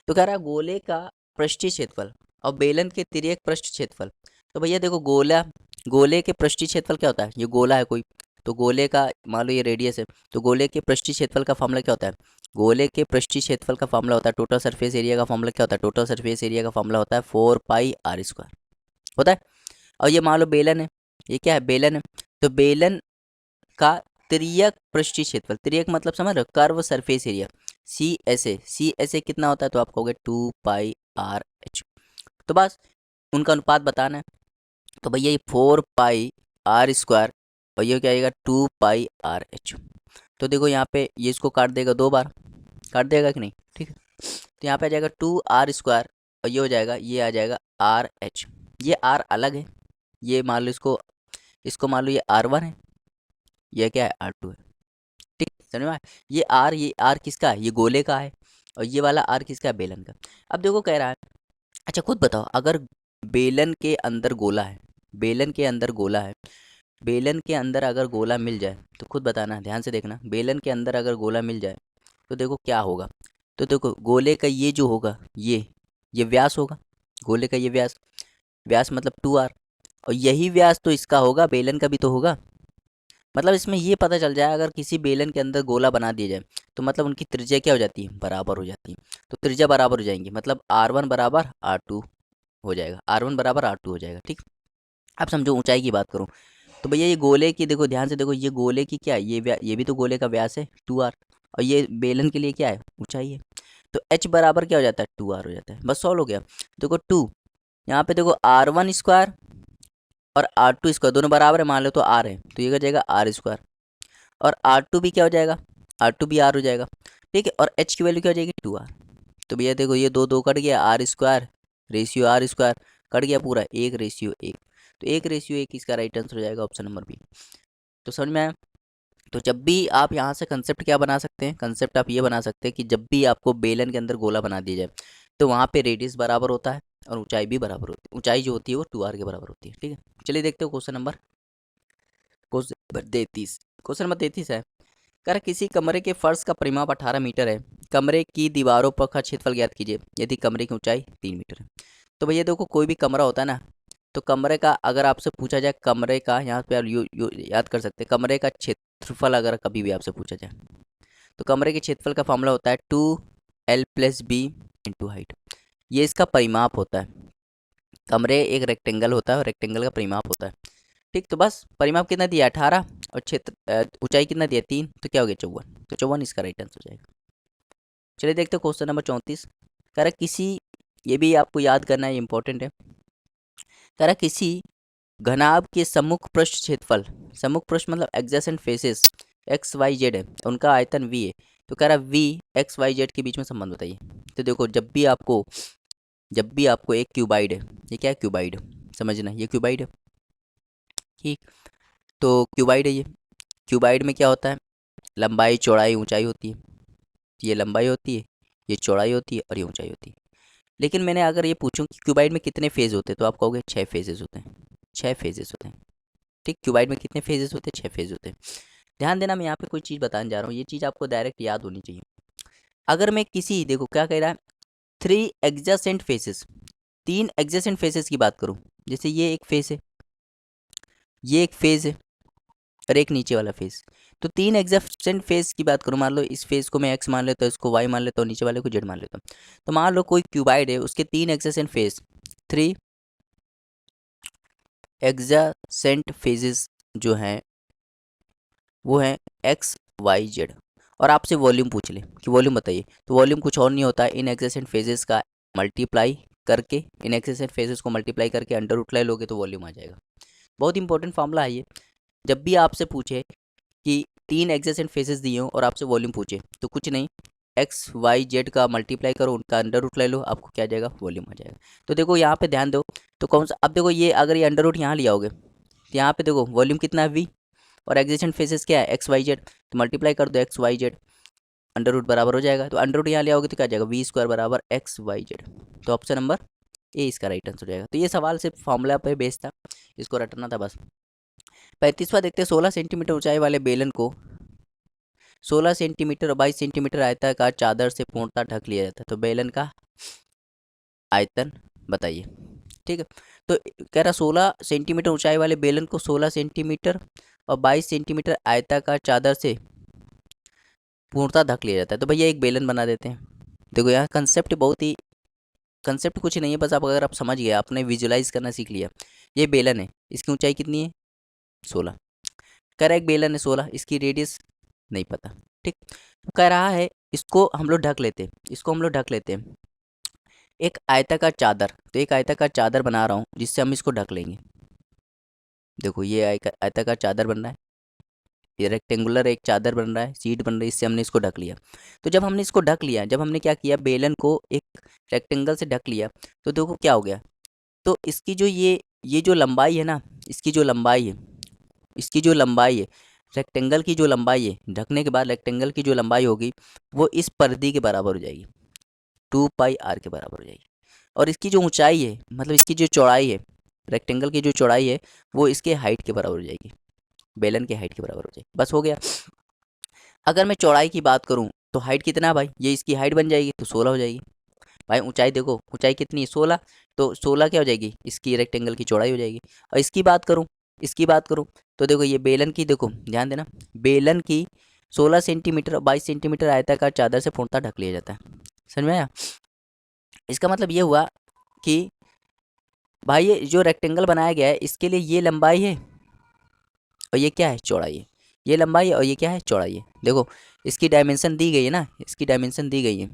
तो कह रहा है गोले का पृष्ठीय क्षेत्रफल और बेलन के तिर्यक पृष्ठ क्षेत्रफल। तो भैया देखो गोले के पृष्ठीय क्षेत्रफल क्या होता है, ये गोला है कोई, तो गोले का मान लो ये रेडियस है, तो गोले के पृष्ठीय क्षेत्रफल का फॉर्मूला क्या होता है, गोले के पृष्ठीय क्षेत्रफल का फॉर्मूला होता है, टोटल सरफेस एरिया का फॉर्मूला क्या होता है, टोटल सरफेस एरिया का फॉर्मूला होता है 4 पाई आर स्क्वायर होता है। और ये मान लो बेलन है, ये क्या है, बेलन है, तो बेलन का तिर्यक पृष्ठीय क्षेत्रफल, तिर्यक मतलब समझ रहे हो, curve surface area, C S A कितना होता है, तो आप कहोगे 2 पाई आर एच। तो बस उनका अनुपात बताना है। तो भैया ये 4 पाई आर स्क्वायर और ये क्या आएगा 2 पाई आर एच। तो देखो यहाँ पे ये इसको काट देगा, 2 बार काट देगा कि नहीं, ठीक है। तो यहाँ पे आ जाएगा 2 आर स्क्वायर और ये हो जाएगा, ये आ जाएगा आर एच। ये आर अलग है, ये मान लो इसको मान लो ये R1 है, ये क्या है R2 है। ठीक, समझ में आया? ये आर किसका है, ये गोले का है, और ये वाला आर किसका है, बेलन का। अब देखो कह रहा है, अच्छा खुद बताओ, अगर बेलन के अंदर गोला है, बेलन के अंदर गोला है, बेलन के अंदर अगर गोला मिल जाए तो खुद बताना, ध्यान से देखना, बेलन के अंदर अगर गोला मिल जाए तो देखो क्या होगा। तो देखो गोले का ये जो होगा, ये व्यास होगा, गोले का ये व्यास मतलब 2R, और यही व्यास तो इसका होगा, बेलन का भी तो होगा। मतलब इसमें ये पता चल जाए अगर किसी बेलन के अंदर गोला बना दिया जाए तो मतलब उनकी त्रिज्या क्या हो जाती है, बराबर हो जाती है। तो त्रिज्या बराबर हो जाएंगी, मतलब R1 बराबर R2 हो जाएगा, R1 बराबर R2 हो जाएगा। ठीक, अब समझो ऊंचाई की बात करूँ तो भैया ये गोले की देखो, ध्यान से देखो, ये गोले की क्या है, ये भी तो गोले का व्यास है 2R, और ये बेलन के लिए क्या है, ऊंचाई है। तो H बराबर क्या हो जाता है, 2R हो जाता है। बस सॉल्व हो गया। देखो 2, यहाँ पे देखो R1 स्क्वायर और R2 स्क्वायर दोनों बराबर है मान लो, तो R है तो ये हो जाएगा R स्क्वायर, और R2 भी क्या हो जाएगा, R2 भी R हो जाएगा। ठीक है, और H की वैल्यू क्या हो जाएगी, 2R। तो भैया देखो ये दो दो कट गया, R square ratio R square cut गया पूरा, 1:1। तो 1:1 इसका राइट आंसर हो जाएगा ऑप्शन नंबर बी। तो समझ में आया। तो जब भी आप यहाँ से कंसेप्ट क्या बना सकते हैं, कंसेप्ट आप ये बना सकते हैं कि जब भी आपको बेलन के अंदर गोला बना दिया जाए तो वहाँ पे रेडियस बराबर होता है और ऊंचाई भी बराबर होती है, ऊंचाई जो होती है वो 2R के बराबर होती है। ठीक है, चलिए देखते हो क्वेश्चन नंबर 33 है। कर किसी कमरे के फर्श का परिमाप 18 मीटर है, कमरे की दीवारों पर का क्षेत्रफल ज्ञात कीजिए यदि कमरे की ऊंचाई 3 मीटर है। तो भैया देखो कोई भी कमरा होता है ना, तो कमरे का अगर आपसे पूछा जाए, कमरे का यहाँ पे आप याद कर सकते हैं, कमरे का क्षेत्रफल अगर कभी भी आपसे पूछा जाए तो कमरे के क्षेत्रफल का फॉर्मूला होता है 2L+B इंटू हाइट। ये इसका परिमाप होता है। कमरे एक रेक्टेंगल होता है और रेक्टेंगल का परिमाप होता है। ठीक, तो बस परिमाप कितना दिया 18 और क्षेत्र ऊंचाई कितना दिया 3, तो क्या हो गया 54। तो 54 इसका राइट आंसर हो जाएगा। चलिए देखते हो क्वेश्चन नंबर 34। कह रहा किसी, ये भी आपको याद करना है, इंपॉर्टेंट है। कह रहा किसी घनाभ के सम्मुख पृष्ठ क्षेत्रफल, सम्मुख पृष्ठ मतलब एडजेसेंट फेसेस XYZ है, उनका आयतन V है। तो कह रहा V XYZ के बीच में संबंध बताइए। तो देखो जब भी आपको एक क्यूबाइड है, ये क्या है क्यूबाइड, समझना ये क्यूबाइड है। ठीक, तो क्यूबाइड है क्यूबाइड में क्या होता है, लंबाई चौड़ाई ऊंचाई होती है। ये लंबाई होती है, ये चौड़ाई होती है और ये ऊंचाई होती है। लेकिन मैंने अगर ये पूछूं कि क्यूबाइड में कितने फेज होते हैं तो आप कहोगे 6 फेजेस होते हैं, 6 फेजेस होते हैं। ठीक, क्यूबाइड में कितने फेजेस होते हैं, 6 फेज होते हैं। ध्यान देना, मैं यहाँ पे कोई चीज़ बताने जा रहा हूँ, ये चीज़ आपको डायरेक्ट याद होनी चाहिए। अगर मैं किसी, देखो क्या कह रहा है, 3 एडजेसेंट फेसेस, 3 एडजेसेंट फेसेस की बात करूँ, जैसे ये एक फेस है, ये एक फेज है और एक नीचे वाला फेस। तो 3 एग्जेसेंट फेस की बात करूँ, मान लो इस फेस को मैं एक्स मान लेता हूँ, इसको वाई मान लेता हूँ, नीचे वाले को जेड मान लेता हूँ। तो मान लो कोई क्यूबाइड है, उसके 3 एग्जेसेंट फेस, 3 एग्जेसेंट फेजेस जो हैं वो हैं XYZ, और आपसे वॉल्यूम पूछ ले कि वॉल्यूम बताइए, तो वॉल्यूम कुछ और नहीं होता है, इन एग्जेसेंट फेजेस का मल्टीप्लाई करके, इन एग्जेसेंट फेजेस को मल्टीप्लाई करके अंडर रूट ले लोगे तो वॉल्यूम आ जाएगा। बहुत इंपॉर्टेंट फॉर्मूला है ये। जब भी आपसे पूछे कि 3 एग्जेसेंट फेसेस दिए हों और आपसे वॉल्यूम पूछे तो कुछ नहीं, XYZ का मल्टीप्लाई करो, उनका अंडर रूट ले लो, आपको क्या आ जाएगा, वॉल्यूम आ जाएगा। तो देखो यहाँ पे ध्यान दो, तो कौन सा, अब देखो ये अगर ये अंडर रूट यहाँ लिया होगे तो यहाँ पे देखो वॉल्यूम कितना है V, और एग्जेसेंट फेसेस क्या है XYZ, तो मल्टीप्लाई कर दो XYZ, अंडर रूट बराबर हो जाएगा। तो अंडर रूट यहाँ लिया होगे तो क्या आ जाएगा, V² बराबर XYZ। तो ऑप्शन नंबर ए इसका राइट आंसर हो जाएगा। तो ये सवाल सिर्फ फॉर्मूला पे बेस्ड था, इसको रटना था बस। 35वां देखते हैं। 16 सेंटीमीटर ऊंचाई वाले बेलन को 16 सेंटीमीटर और 22 सेंटीमीटर आयताकार चादर से पूर्णतः ढक लिया जाता है, तो बेलन का आयतन बताइए। ठीक है, तो कह रहा 16 सेंटीमीटर ऊंचाई वाले बेलन को 16 सेंटीमीटर और 22 सेंटीमीटर आयताकार चादर से पूर्णतः ढक लिया जाता है। तो भैया एक बेलन बना देते हैं। देखो यहाँ कंसेप्ट बहुत ही, कंसेप्ट कुछ नहीं है, बस आप अगर आप समझ गए, आपने विजुलाइज करना सीख लिया। ये बेलन है, इसकी ऊंचाई कितनी है 16, कह रहा है एक बेलन है 16, इसकी रेडियस नहीं पता। ठीक, तो कह रहा है इसको हम लोग ढक लेते हैं, इसको हम लोग ढक लेते हैं एक आयताकार चादर। तो एक आयताकार चादर बना रहा हूँ जिससे हम इसको ढक लेंगे। देखो ये आयताकार चादर बन रहा है, ये रेक्टेंगुलर एक चादर बन रहा है, सीट बन रही है, इससे हमने इसको ढक लिया। तो जब हमने इसको ढक लिया, जब हमने क्या किया, बेलन को एक रेक्टेंगल से ढक लिया, तो देखो क्या हो गया, तो इसकी जो ये जो लंबाई है ना, इसकी जो लंबाई है, इसकी जो लंबाई है, रेक्टेंगल की जो लंबाई है, ढकने के बाद रेक्टेंगल की जो लंबाई होगी वो इस परिधि के बराबर हो जाएगी, 2πr के बराबर हो जाएगी। और इसकी जो ऊंचाई है, मतलब इसकी जो चौड़ाई है, रेक्टेंगल की जो चौड़ाई है वो इसके हाइट के बराबर हो जाएगी, बेलन के हाइट के बराबर हो जाएगी। बस हो गया। अगर मैं चौड़ाई की बात करूं तो हाइट कितना है भाई, ये इसकी हाइट बन जाएगी तो 16 हो जाएगी। भाई ऊंचाई देखो, ऊंचाई कितनी है 16, तो 16 क्या हो जाएगी इसकी रेक्टेंगल की चौड़ाई हो जाएगी। और इसकी बात करूं तो देखो ये बेलन की, देखो ध्यान देना, बेलन की 16 सेंटीमीटर और 22 सेंटीमीटर आयताकार चादर से पूर्णतः ढक लिया जाता है। समझ में आया? इसका मतलब ये हुआ कि भाई ये जो रेक्टेंगल बनाया गया है इसके लिए ये लंबाई है और ये क्या है चौड़ाई है, ये लंबाई है और ये क्या है चौड़ाई है। देखो इसकी डायमेंशन दी गई है ना, इसकी डायमेंशन दी गई है।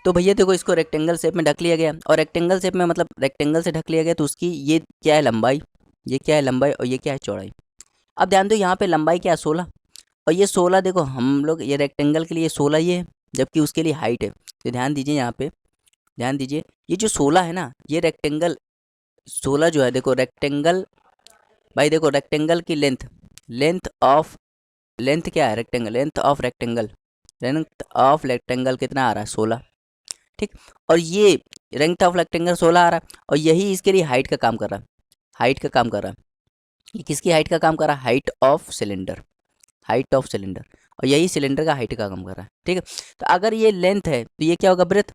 तो भैया देखो इसको रेक्टेंगल शेप में ढक लिया गया, और रेक्टेंगल शेप में मतलब रेक्टेंगल से ढक लिया गया, तो उसकी ये क्या है लंबाई, ये क्या है लंबाई और ये क्या है चौड़ाई। अब ध्यान दो यहाँ पे लंबाई क्या है 16, और ये 16 देखो हम लोग ये रेक्टेंगल के लिए 16 ये है, जबकि उसके लिए हाइट है। तो ध्यान दीजिए यहाँ पे, ध्यान दीजिए ये जो 16 है ना, ये रेक्टेंगल 16 जो है, देखो रेक्टेंगल, भाई देखो रेक्टेंगल की लेंथ, लेंथ ऑफ, लेंथ क्या है रेक्टेंगल, लेंथ ऑफ रेक्टेंगल कितना आ रहा है 16, ठीक। और ये लेंथ ऑफ रेक्टेंगल 16 आ रहा है, और यही इसके लिए हाइट का काम कर रहा है, हाइट का काम कर रहा है। ये किसकी हाइट का काम कर रहा है, height of cylinder, height of cylinder, और यही सिलेंडर का हाइट का काम कर रहा है, ठीक है। तो अगर ये लेंथ है तो ये क्या होगा ब्रेथ,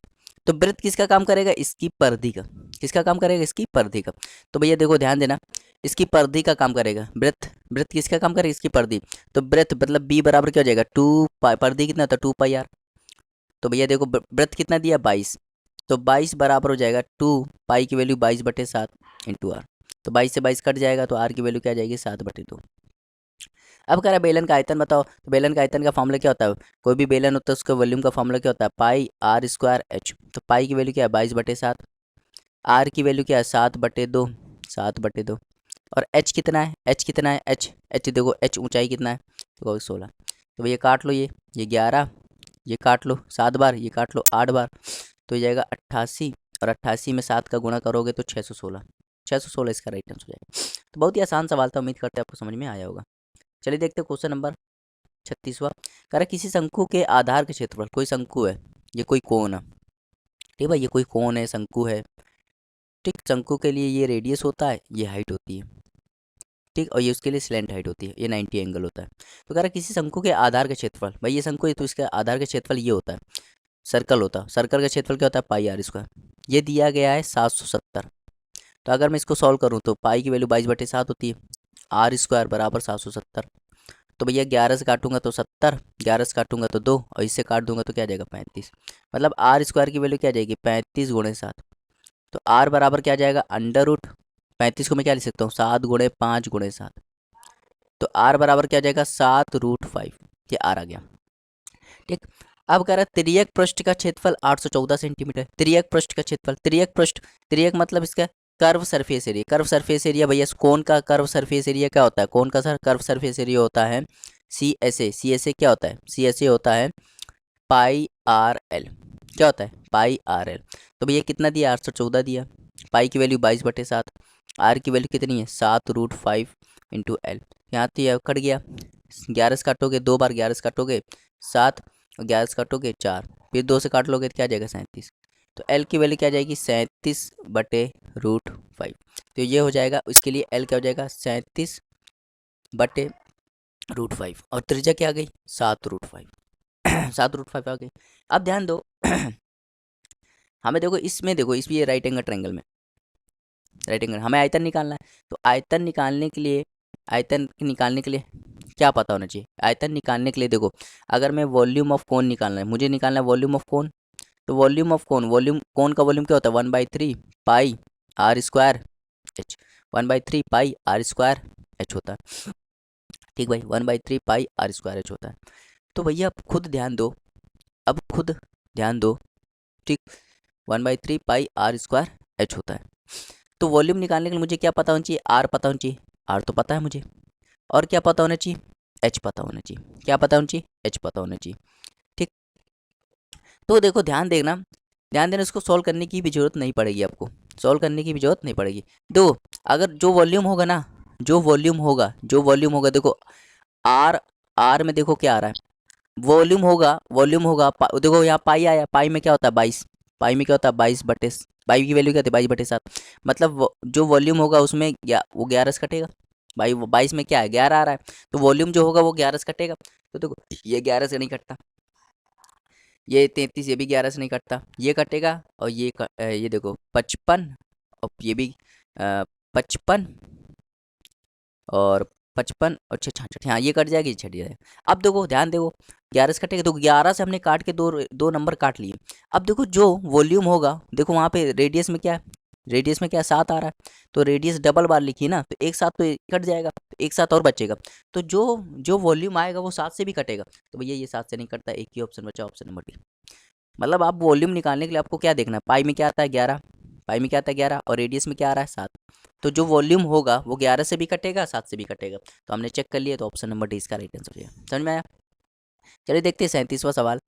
तो ब्रेथ किसका काम करेगा, इसकी परिधि का, किसका काम करेगा, इसकी परिधि का। तो भैया देखो ध्यान देना, इसकी परिधि का काम करेगा ब्रेथ, ब्रेथ किसका काम करेगा, इसकी परिधि। तो ब्रेथ मतलब बी बराबर क्या हो जाएगा 2 पाई, परिधि कितना था 2 पाई आर। तो भैया देखो ब्रेथ कितना दिया 22, तो 22 बराबर हो जाएगा 2 पाई की वैल्यू 22/7 इंटू आर। तो 22 से 22 कट जाएगा, तो आर की वैल्यू क्या आ जाएगी 7/2। अब कह रहा है बेलन का आयतन बताओ, तो बेलन का आयतन का फॉर्मूला क्या होता है, कोई भी बेलन होता है उसका वॉल्यूम का फॉर्मूला क्या होता है, पाई आर स्क्वायर एच। तो पाई की वैल्यू क्या है 22/7, आर की वैल्यू क्या है 7/2, 7/2। और एच कितना है, एच कितना है, एच देखो एच ऊंचाई कितना है, देखो 16। तो भैया काट लो ये 11, ये काट लो 7 बार, ये काट लो 8 बार, तो ये जाएगा 88, और 88 में 7 का गुणा करोगे तो 616, 616 इसका राइट आंसर हो जाएगा। तो बहुत ही आसान सवाल था, उम्मीद करते हैं आपको समझ में आया होगा। चलिए देखते हैं क्वेश्चन नंबर 36वां। कह रहा है किसी शंकु के आधार के क्षेत्रफल, कोई शंकु है, ये कोई कोण है, ठीक भाई, ये कोई कोण है, शंकु है, ठीक। शंकु के लिए ये रेडियस होता है, ये हाइट होती है, ठीक, और ये उसके लिए स्लैंट हाइट होती है, ये 90 एंगल होता है। तो कह रहा है किसी शंकु के आधार के क्षेत्रफल, भाई ये शंकु है तो इसका आधार के क्षेत्रफल ये होता है, सर्कल होता है, सर्कल का क्षेत्रफल क्या होता है पाई आर स्क्वायर, ये दिया गया है 770। तो अगर मैं इसको सॉल्व करूँ तो पाई की वैल्यू 22/7 होती है, आर स्क्वायर बराबर 770। तो भैया 11 से काटूंगा तो 70, 11 से काटूंगा तो 2, और इससे काट दूंगा तो क्या आ जाएगा 35। मतलब आर स्क्वायर की वैल्यू क्या आ जाएगी 35 × 7। तो आर बराबर क्या आ जाएगा अंडर रूट, 35 को मैं क्या लिख सकता हूँ 7 × 5 × 7। तो आर बराबर क्या आ जाएगा 7√5, ये आर आ गया, ठीक। अब कह रहा है तिर्यक पृष्ठ का क्षेत्रफल 814 सेंटीमीटर, तिर्यक पृष्ठ का क्षेत्रफल, तिर्यक पृष्ठ, तिर्यक मतलब इसका curve surface area, curve surface area भैया कोन का कर्व सरफेस एरिया क्या होता है, कोन का सर कर्व सरफेस एरिया होता है CSA, CSA क्या होता है, CSA होता है पाई आर एल, क्या होता है पाई आर एल। तो भैया कितना दिया 814 दिया, पाई की वैल्यू 22/7, आर की वैल्यू कितनी है 7√5 इंटू एल। यहाँ तो यह कट गया, 11 से काटोगे 2 बार, 11 से काटोगे 7, और 11 से काटोगे 4, फिर 2 से काट लोगे तो क्या आ जाएगा 37। तो एल की वैल्यू क्या आ जाएगी 37/√5। तो ये हो जाएगा, उसके लिए एल क्या हो जाएगा 37/√5, और त्रिज्या क्या आ गई 7√5, 7√5 आ गई। अब ध्यान दो हमें देखो इसमें, देखो इसमें ये राइट एंगल ट्रायंगल में, राइट एंगल हमें आयतन निकालना है। तो आयतन निकालने के लिए, आयतन निकालने के लिए क्या पता होना चाहिए, आयतन निकालने के लिए देखो अगर मैं वॉल्यूम ऑफ कोन निकालना है, मुझे निकालना है वॉल्यूम ऑफ कोन, तो volume of cone, volume cone का वॉल्यूम क्या होता है 1/3 pi r square h, 1/3 pi r square h होता है, ठीक भाई 1/3 पाई आर स्क्वायर एच होता है। तो भैया अब खुद ध्यान दो, अब खुद ध्यान दो, ठीक 1/3 पाई आर स्क्वायर एच होता है। तो वॉल्यूम निकालने के लिए मुझे क्या पता होना चाहिए, आर पता होना चाहिए, आर तो पता है मुझे, और क्या पता होना चाहिए एच पता होना चाहिए, क्या पता होना चाहिए एच पता होना चाहिए, ठीक। तो देखो ध्यान देना, ध्यान देना, इसको सॉल्व करने की भी जरूरत नहीं पड़ेगी आपको, सॉल्व करने की भी जरूरत नहीं पड़ेगी। दो अगर जो वॉल्यूम होगा ना, जो वॉल्यूम होगा देखो आर, आर में देखो क्या आ रहा है वॉल्यूम होगा देखो यहाँ पाई आया, पाई में क्या होता है 22, पाई में क्या होता है 22/, पाई की वैल्यू क्या होती है 22/7। मतलब जो वॉल्यूम होगा उसमें वो 11 से कटेगा, भाई वो 22 में क्या है 11 आ रहा है, तो वॉल्यूम जो होगा वो 11 से कटेगा। तो देखो ये 11 से नहीं कटता, ये 33, ये भी 11 से नहीं कटता, ये कटेगा और ये देखो 55, और ये भी 55 और 55 और 666, हाँ ये कट जाएगी, ये छट जाएगा। अब देखो ध्यान देखो, 11 से कटेगा तो 11 से हमने काट के दो दो नंबर काट लिए। अब देखो जो वॉल्यूम होगा, देखो वहाँ पे रेडियस में क्या है, रेडियस में क्या 7 आ रहा है, तो रेडियस डबल बार लिखी ना, तो एक साथ तो ये कट जाएगा, तो एक साथ और बचेगा, तो जो जो वॉल्यूम आएगा वो 7 से भी कटेगा, तो भैया ये 7 से नहीं कटता, एक ही ऑप्शन बचा, ऑप्शन नंबर डी। मतलब आप वॉल्यूम निकालने के लिए आपको क्या देखना है, पाई में क्या आता है 11, पाई में क्या आता है 11, और रेडियस में क्या आ रहा है 7, तो जो वॉल्यूम होगा वो 11 से भी कटेगा 7 से भी कटेगा, तो हमने चेक कर लिया, तो ऑप्शन नंबर डी इसका राइट आंसर हो जाएगा। समझ में आया? चलिए देखते हैं 37वां सवाल।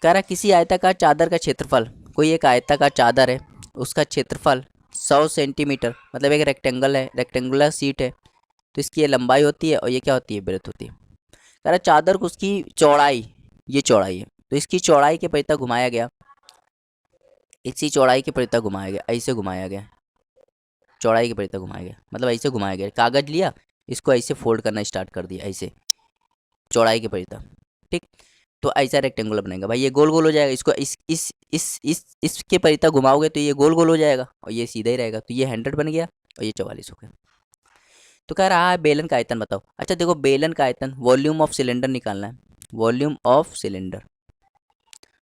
कह रहा किसी आयताकार चादर का क्षेत्रफल, कोई एक आयताकार चादर है, उसका क्षेत्रफल 100 सेंटीमीटर, मतलब एक रेक्टेंगल है, रेक्टेंगुलर सीट है, तो इसकी ये लंबाई होती है और ये क्या होती है, ब्रेथ होती है। कह रहा चादर को उसकी चौड़ाई, ये चौड़ाई है, तो इसकी चौड़ाई के परितः घुमाया गया, इसी चौड़ाई के परितः घुमाया गया, ऐसे घुमाया गया, चौड़ाई के परितः घुमाया गया, मतलब ऐसे घुमाया गया, कागज लिया, इसको ऐसे फोल्ड करना स्टार्ट कर दिया, ऐसे चौड़ाई के परितः, ठीक। तो ऐसा रेक्टेंगुलर बनेगा भाई, ये गोल गोल हो जाएगा, इसको इसके परितः घुमाओगे तो ये गोल गोल हो जाएगा और ये सीधा ही रहेगा, तो ये 100 बन गया और ये 44 हो गया। तो कह रहा है बेलन का आयतन बताओ। अच्छा देखो बेलन का आयतन, वॉल्यूम ऑफ सिलेंडर निकालना है, volume of cylinder,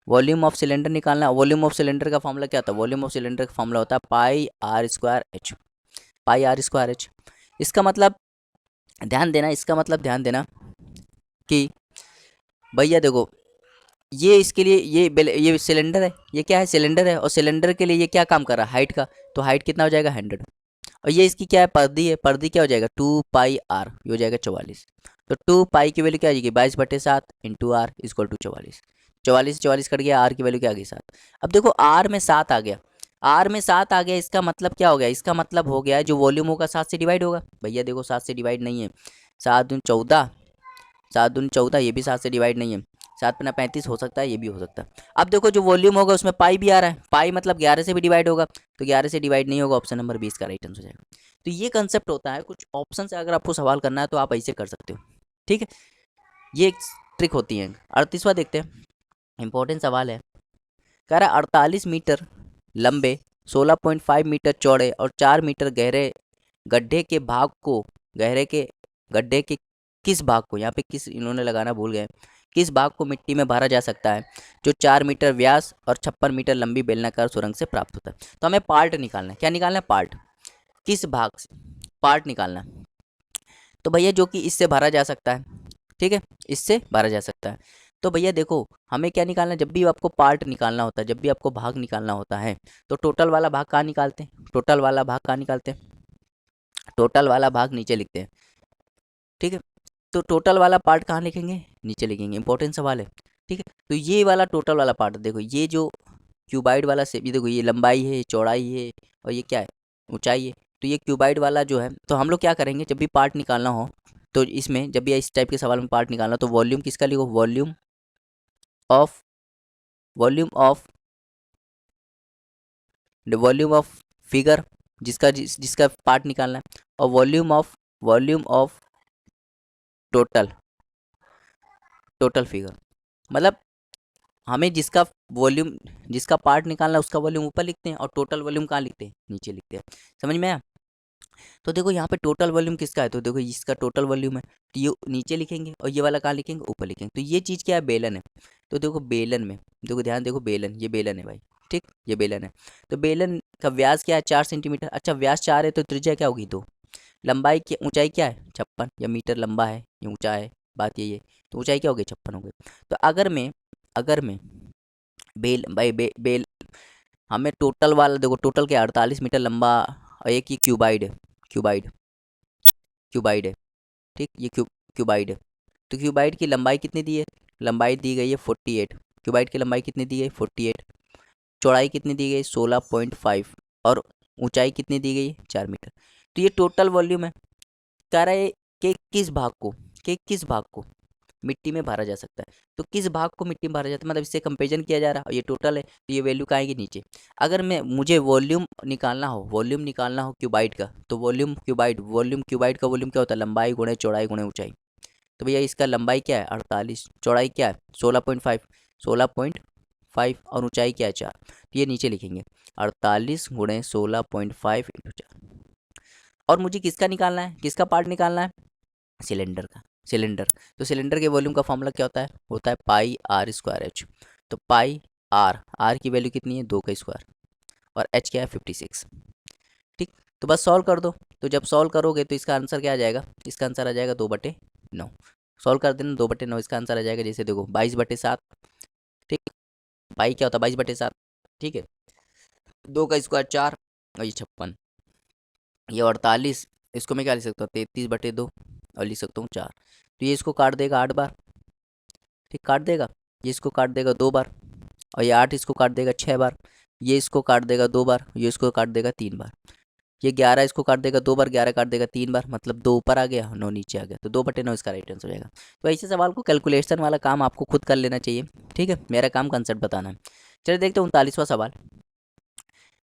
volume of cylinder निकालना है। वॉल्यूम ऑफ सिलेंडर का फॉर्मूला क्या होता है, वॉल्यूम ऑफ सिलेंडर का फॉर्मूला होता है pi r square h, pi r square h. इसका मतलब ध्यान देना, इसका मतलब ध्यान देना कि भैया देखो ये इसके लिए ये सिलेंडर है, ये क्या है सिलेंडर है, और सिलेंडर के लिए ये क्या काम कर रहा है, हाइट का, तो हाइट कितना हो जाएगा 100, और ये इसकी क्या है पर्दी है, पर्दी क्या हो जाएगा 2 पाई आर, ये हो जाएगा 44, तो 2 पाई की वैल्यू क्या आ जाएगी 22/7 into R equal to 44, 44 44 cut गया, आर की वैल्यू क्या आ गई 7। अब देखो आर में 7 आ गया, आर में 7 आ गया, इसका मतलब क्या हो गया, इसका मतलब हो गया जो वॉल्यूम होगा 7 से डिवाइड होगा। भैया देखो 7 से डिवाइड नहीं है, 7 दूनी 14, 7 दूनी 14, ये भी 7 से डिवाइड नहीं है, 7 × 35 हो सकता है, ये भी हो सकता है। अब देखो जो वॉल्यूम होगा उसमें पाई भी आ रहा है, पाई मतलब 11 से भी डिवाइड होगा, तो 11 से डिवाइड नहीं होगा, ऑप्शन नंबर 20 का राइट आंसर हो जाएगा। तो ये कंसेप्ट होता है, कुछ ऑप्शन से अगर आपको सवाल करना है तो आप ऐसे कर सकते हो, ठीक है, ये एक ट्रिक होती है। 38वां देखते हैं, इंपॉर्टेंट सवाल है। कह रहा 48 मीटर लंबे, 16.5 मीटर चौड़े और 4 मीटर गहरे गड्ढे के भाग को, गहरे के गड्ढे के किस भाग को, यहाँ पे किस इन्होंने लगाना भूल गए, किस भाग को मिट्टी में भरा जा सकता है जो 4 मीटर व्यास और 56 मीटर लंबी बेलनाकार सुरंग से प्राप्त होता है। तो हमें पार्ट निकालना है, क्या निकालना है पार्ट, किस भाग से पार्ट निकालना है। तो भैया जो कि इससे भरा जा सकता है, ठीक है, इससे भरा जा सकता है। तो भैया देखो हमें क्या निकालना है, जब भी आपको पार्ट निकालना होता है, जब भी आपको भाग निकालना होता है, तो टोटल वाला भाग कहाँ निकालते हैं, टोटल वाला भाग कहाँ निकालते हैं, टोटल वाला भाग नीचे लिखते हैं, ठीक है। तो टोटल वाला पार्ट कहाँ लिखेंगे, नीचे लिखेंगे, इंपॉर्टेंट सवाल है, ठीक है। तो ये वाला टोटल वाला पार्ट देखो, ये जो क्यूबाइड वाला शेप, ये देखो ये लंबाई है, चौड़ाई है, और ये क्या है ऊंचाई है, तो ये क्यूबाइड वाला जो है, तो हम लोग क्या करेंगे जब भी पार्ट निकालना हो, तो इसमें जब भी इस टाइप के सवाल में पार्ट निकालना हो, तो वॉल्यूम किसका लिखो, of volume of volume of figure, जिसका पार्ट निकालना है, और volume of total, total figure, मतलब हमें जिसका वॉल्यूम, जिसका पार्ट निकालना है उसका वॉल्यूम ऊपर लिखते हैं और टोटल वॉल्यूम कहाँ लिखते हैं, नीचे लिखते हैं। समझ में आया? तो देखो यहाँ पे टोटल वॉल्यूम किसका है, तो देखो इसका टोटल वॉल्यूम है, तो ये नीचे लिखेंगे और ये वाला कहाँ लिखेंगे, ऊपर लिखेंगे। तो ये चीज़ क्या है, बेलन है। तो देखो बेलन में, देखो ध्यान देखो बेलन, ये बेलन है भाई, ठीक, ये बेलन है। तो बेलन का व्यास क्या है 4 सेंटीमीटर, अच्छा व्यास 4 है तो त्रिज्या क्या होगी 2, लंबाई की ऊंचाई क्या है 56, या मीटर लंबा है ये ऊंचा है, बात यही है, तो ऊंचाई क्या होगी 56 हो गई। तो अगर मैं बेल हमें टोटल वाला देखो, टोटल क्या 48 मीटर लंबा, और एक ये क्यूबाइड है, क्यूबाइड क्यूबाइड है, ठीक, ये क्यूबाइड है। तो क्यूबाइड की लंबाई कितनी दी है, लंबाई दी गई है 48, क्यूबाइड की लंबाई कितनी दी गई 48, चौड़ाई कितनी दी गई 16.5, और ऊंचाई कितनी दी गई 4 मीटर। तो ये टोटल वॉल्यूम है। कह रहा है कि किस भाग को मिट्टी में भरा जा सकता है, तो किस भाग को मिट्टी में भरा जाता है, मतलब इससे कंपेरिजन किया जा रहा है, और ये टोटल है, तो ये वैल्यू का आएगी नीचे। अगर मुझे वॉल्यूम निकालना हो क्यूबाइड का, तो वॉल्यूम क्यूबाइड का वॉल्यूम क्या होता है, लंबाई गुणे चौड़ाई गुणे ऊंचाई। तो भैया इसका लंबाई क्या है 48, चौड़ाई क्या है 16.5, 16.5 और ऊंचाई क्या है 4, तो ये नीचे लिखेंगे 48 गुणे 16.5 इंटू 4। और मुझे किसका निकालना है, किसका पार्ट निकालना है, सिलेंडर का, सिलेंडर। तो सिलेंडर के वॉल्यूम का फॉर्मूला क्या होता है पाई आर स्क्वायर एच। तो पाई आर, आर की वैल्यू कितनी है 2 का स्क्वायर, और एच क्या है 56। ठीक, तो बस सॉल्व कर दो। तो जब सॉल्व करोगे तो इसका आंसर क्या आ जाएगा, इसका आंसर आ जाएगा 2/9। सॉल्व कर देना, 2/9 इसका आंसर आ जाएगा। जैसे देखो 22/7, ठीक, पाई क्या होता है 22/7, ठीक है, 2 का स्क्वायर 4 और ये 56, ये 48, इसको मैं क्या लिख सकता हूँ 33/2 और लिख सकता हूँ 4। तो ये इसको काट देगा 8 बार, ठीक, काट देगा, ये इसको काट देगा 2 बार, और ये 8 इसको काट देगा 6 बार, ये इसको काट देगा 2 बार, ये इसको काट देगा 3 बार, ये 11 इसको काट देगा 2 बार, 11 काट देगा 3 बार, मतलब 2 ऊपर आ गया 9 नीचे आ गया, तो 2/9 इसका राइट आंसर हो जाएगा। तो ऐसे सवाल को कैलकुलेशन वाला काम आपको खुद कर लेना चाहिए, ठीक है, मेरा काम कंसेप्ट बताना है। चलिए देखते हैं 39वां सवाल।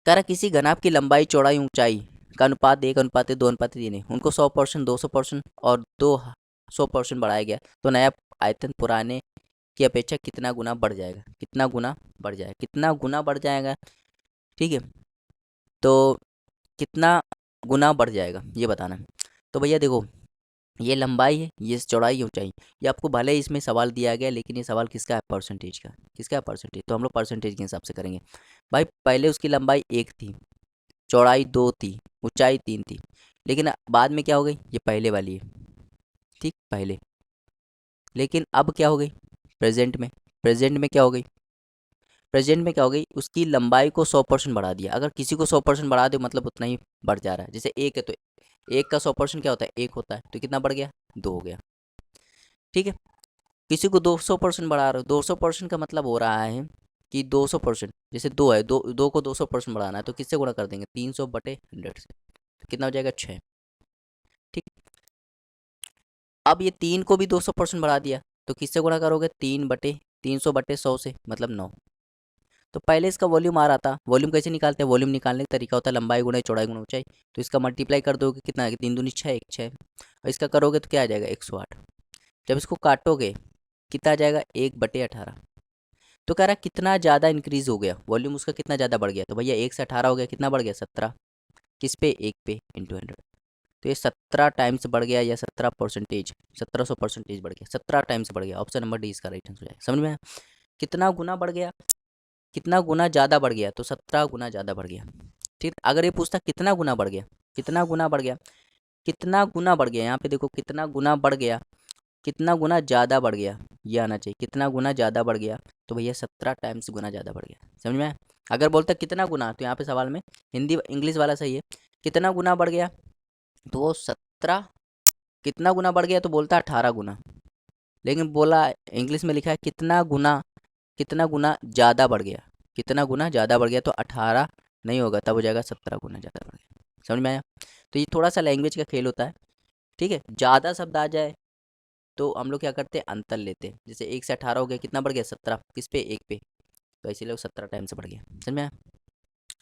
कह रहा किसी घनाभ की लंबाई चौड़ाई ऊंचाई का अनुपात 1:2:3 है, उनको 100%, 200% और 200% बढ़ाया गया, तो नया आयतन पुराने की अपेक्षा कितना गुना बढ़ जाएगा, कितना गुना बढ़ जाएगा, कितना गुना बढ़ जाएगा, ठीक है, तो कितना गुना बढ़ जाएगा ये बताना है। तो भैया देखो, ये लंबाई है, ये चौड़ाई है, ऊंचाई, ये आपको भले ही इसमें सवाल दिया गया, लेकिन ये सवाल किसका है परसेंटेज का, किसका है परसेंटेज, तो हम लोग परसेंटेज के हिसाब से करेंगे। भाई पहले उसकी लंबाई 1 थी, चौड़ाई 2 थी, ऊंचाई 3 थी, लेकिन बाद में क्या हो गई, ये पहले वाली है, ठीक, पहले, लेकिन अब क्या हो गई प्रेजेंट में, प्रेजेंट में क्या हो गई, प्रेजेंट में क्या हो गई, उसकी लंबाई को 100% बढ़ा दिया। अगर किसी को 100% बढ़ा दो मतलब उतना ही बढ़ जा रहा है। जैसे एक है तो एक का 100% क्या होता है, एक होता है, तो कितना बढ़ गया 2 हो गया, ठीक है। किसी को 200% बढ़ा रहे हो, 200% का मतलब हो रहा है कि 200%, जैसे 2 है, दो को 200% बढ़ाना है तो किससे गुणा कर देंगे 300/100 से, तो कितना हो जाएगा 6, ठीक। अब ये 3 को भी 200% बढ़ा दिया, तो किससे गुणा करोगे 300/100 से, मतलब 9। तो पहले इसका वॉल्यूम आ रहा था, वॉल्यूम कैसे निकालते हैं, वॉल्यूम निकालने का तरीका होता है लंबाई गुणा चौड़ाई गुणा ऊंचाई। तो इसका मल्टीप्लाई कर दोगे कितना, 3 दूनी 6, 1 6, और इसका करोगे तो क्या आ जाएगा 108। जब इसको काटोगे कितना आ जाएगा 1/18। तो कह रहा कितना ज़्यादा इंक्रीज हो गया वॉल्यूम, उसका कितना ज़्यादा बढ़ गया, तो भैया 1 से 18 हो गया, कितना बढ़ गया 17, किस पे 1 पे इंटू 100। तो ये 17 टाइम्स बढ़ गया, या 17%, 1700% बढ़ गया, 17 टाइम्स बढ़ गया। ऑप्शन नंबर डी इसका राइट आंसर हो जाएगा। समझ में आया? कितना गुना बढ़ गया, कितना गुना ज़्यादा बढ़ गया, तो 17 गुना ज़्यादा बढ़ गया, ठीक। अगर ये पूछता कितना गुना बढ़ गया, कितना गुना बढ़ गया, कितना गुना बढ़ गया, यहाँ पे देखो कितना गुना बढ़ गया, कितना गुना ज़्यादा बढ़ गया, ये आना चाहिए, कितना गुना ज़्यादा बढ़ गया, तो भैया 17 टाइम्स गुना ज़्यादा बढ़ गया। समझ में आया? अगर बोलता कितना गुना, तो यहाँ पे सवाल में हिंदी इंग्लिश वाला सही है, कितना गुना बढ़ गया, तो वो 17, कितना गुना बढ़ गया तो बोलता 18 गुना, लेकिन बोला इंग्लिश में लिखा है कितना गुना ज़्यादा बढ़ गया, कितना गुना ज़्यादा बढ़ गया, तो 18 नहीं होगा, तब हो जाएगा 17 गुना ज़्यादा बढ़ गया। समझ में आया? तो ये थोड़ा सा लैंग्वेज का खेल होता है, ठीक है। ज़्यादा शब्द आ जाए तो हम लोग क्या करते हैं अंतर लेते हैं, जैसे 1 से 18 हो गया, कितना बढ़ गया 17, किस पे 1 पे, तो इसीलिए 17 टाइम से बढ़ गया। समझ में आया?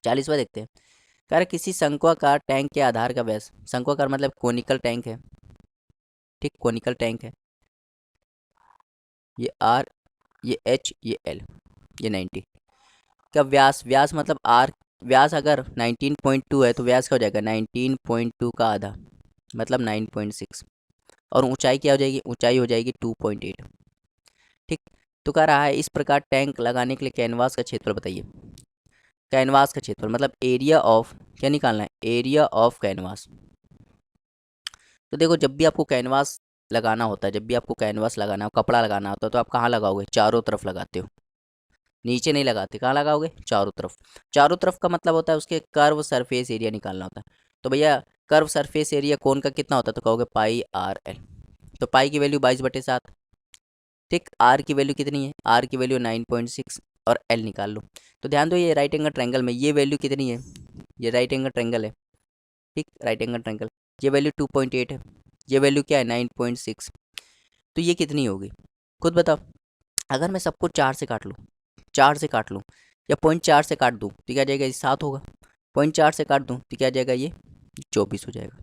40वां देखते हैं। कह रहा किसी शंक्वाकार टैंक के आधार का व्यास, शंक्वाकार मतलब कोनिकल टैंक है, ठीक, कोनिकल टैंक है, ये आर, ये एच, ये एल, ये 90 का व्यास, व्यास मतलब आर, व्यास अगर 19.2 है तो व्यास क्या हो जाएगा 19.2 का आधा, मतलब 9.6, और ऊंचाई क्या हो जाएगी, ऊंचाई हो जाएगी 2.8, ठीक। तो कह रहा है इस प्रकार टैंक लगाने के लिए कैनवास का क्षेत्रफल बताइए। कैनवास का क्षेत्रफल मतलब एरिया ऑफ, क्या निकालना है, एरिया ऑफ कैनवास। तो देखो जब भी आपको कैनवास लगाना होता है, जब भी आपको कैनवास लगाना हो, कपड़ा लगाना होता है, तो आप कहाँ लगाओगे, चारों तरफ लगाते हो, नीचे नहीं लगाते, कहाँ लगाओगे चारों तरफ। चारों तरफ का मतलब होता है उसके कर्व सरफेस एरिया निकालना होता है। तो भैया कर्व सरफेस एरिया कौन का कितना होता है, तो कहोगे पाई आर एल। तो पाई की वैल्यू 22/7, ठीक। आर की वैल्यू कितनी है, आर की वैल्यू 9.6, और एल निकाल लो। तो ध्यान दो ये राइट एंगल ट्रायंगल में ये वैल्यू कितनी है, ये राइट एंगल ट्रायंगल है, ठीक, राइट एंगल ट्रायंगल, ये वैल्यू 2.8 है, ये वैल्यू क्या है 9.6, तो ये कितनी होगी खुद बताओ। अगर मैं सबको 4 से काट लूँ, 4 से काट लूँ, या 0.4 से काट दूँ तो क्या आ जाएगा, ये 7 होगा। 0.4 से काट दूँ तो क्या आ जाएगा, ये 24 हो जाएगा,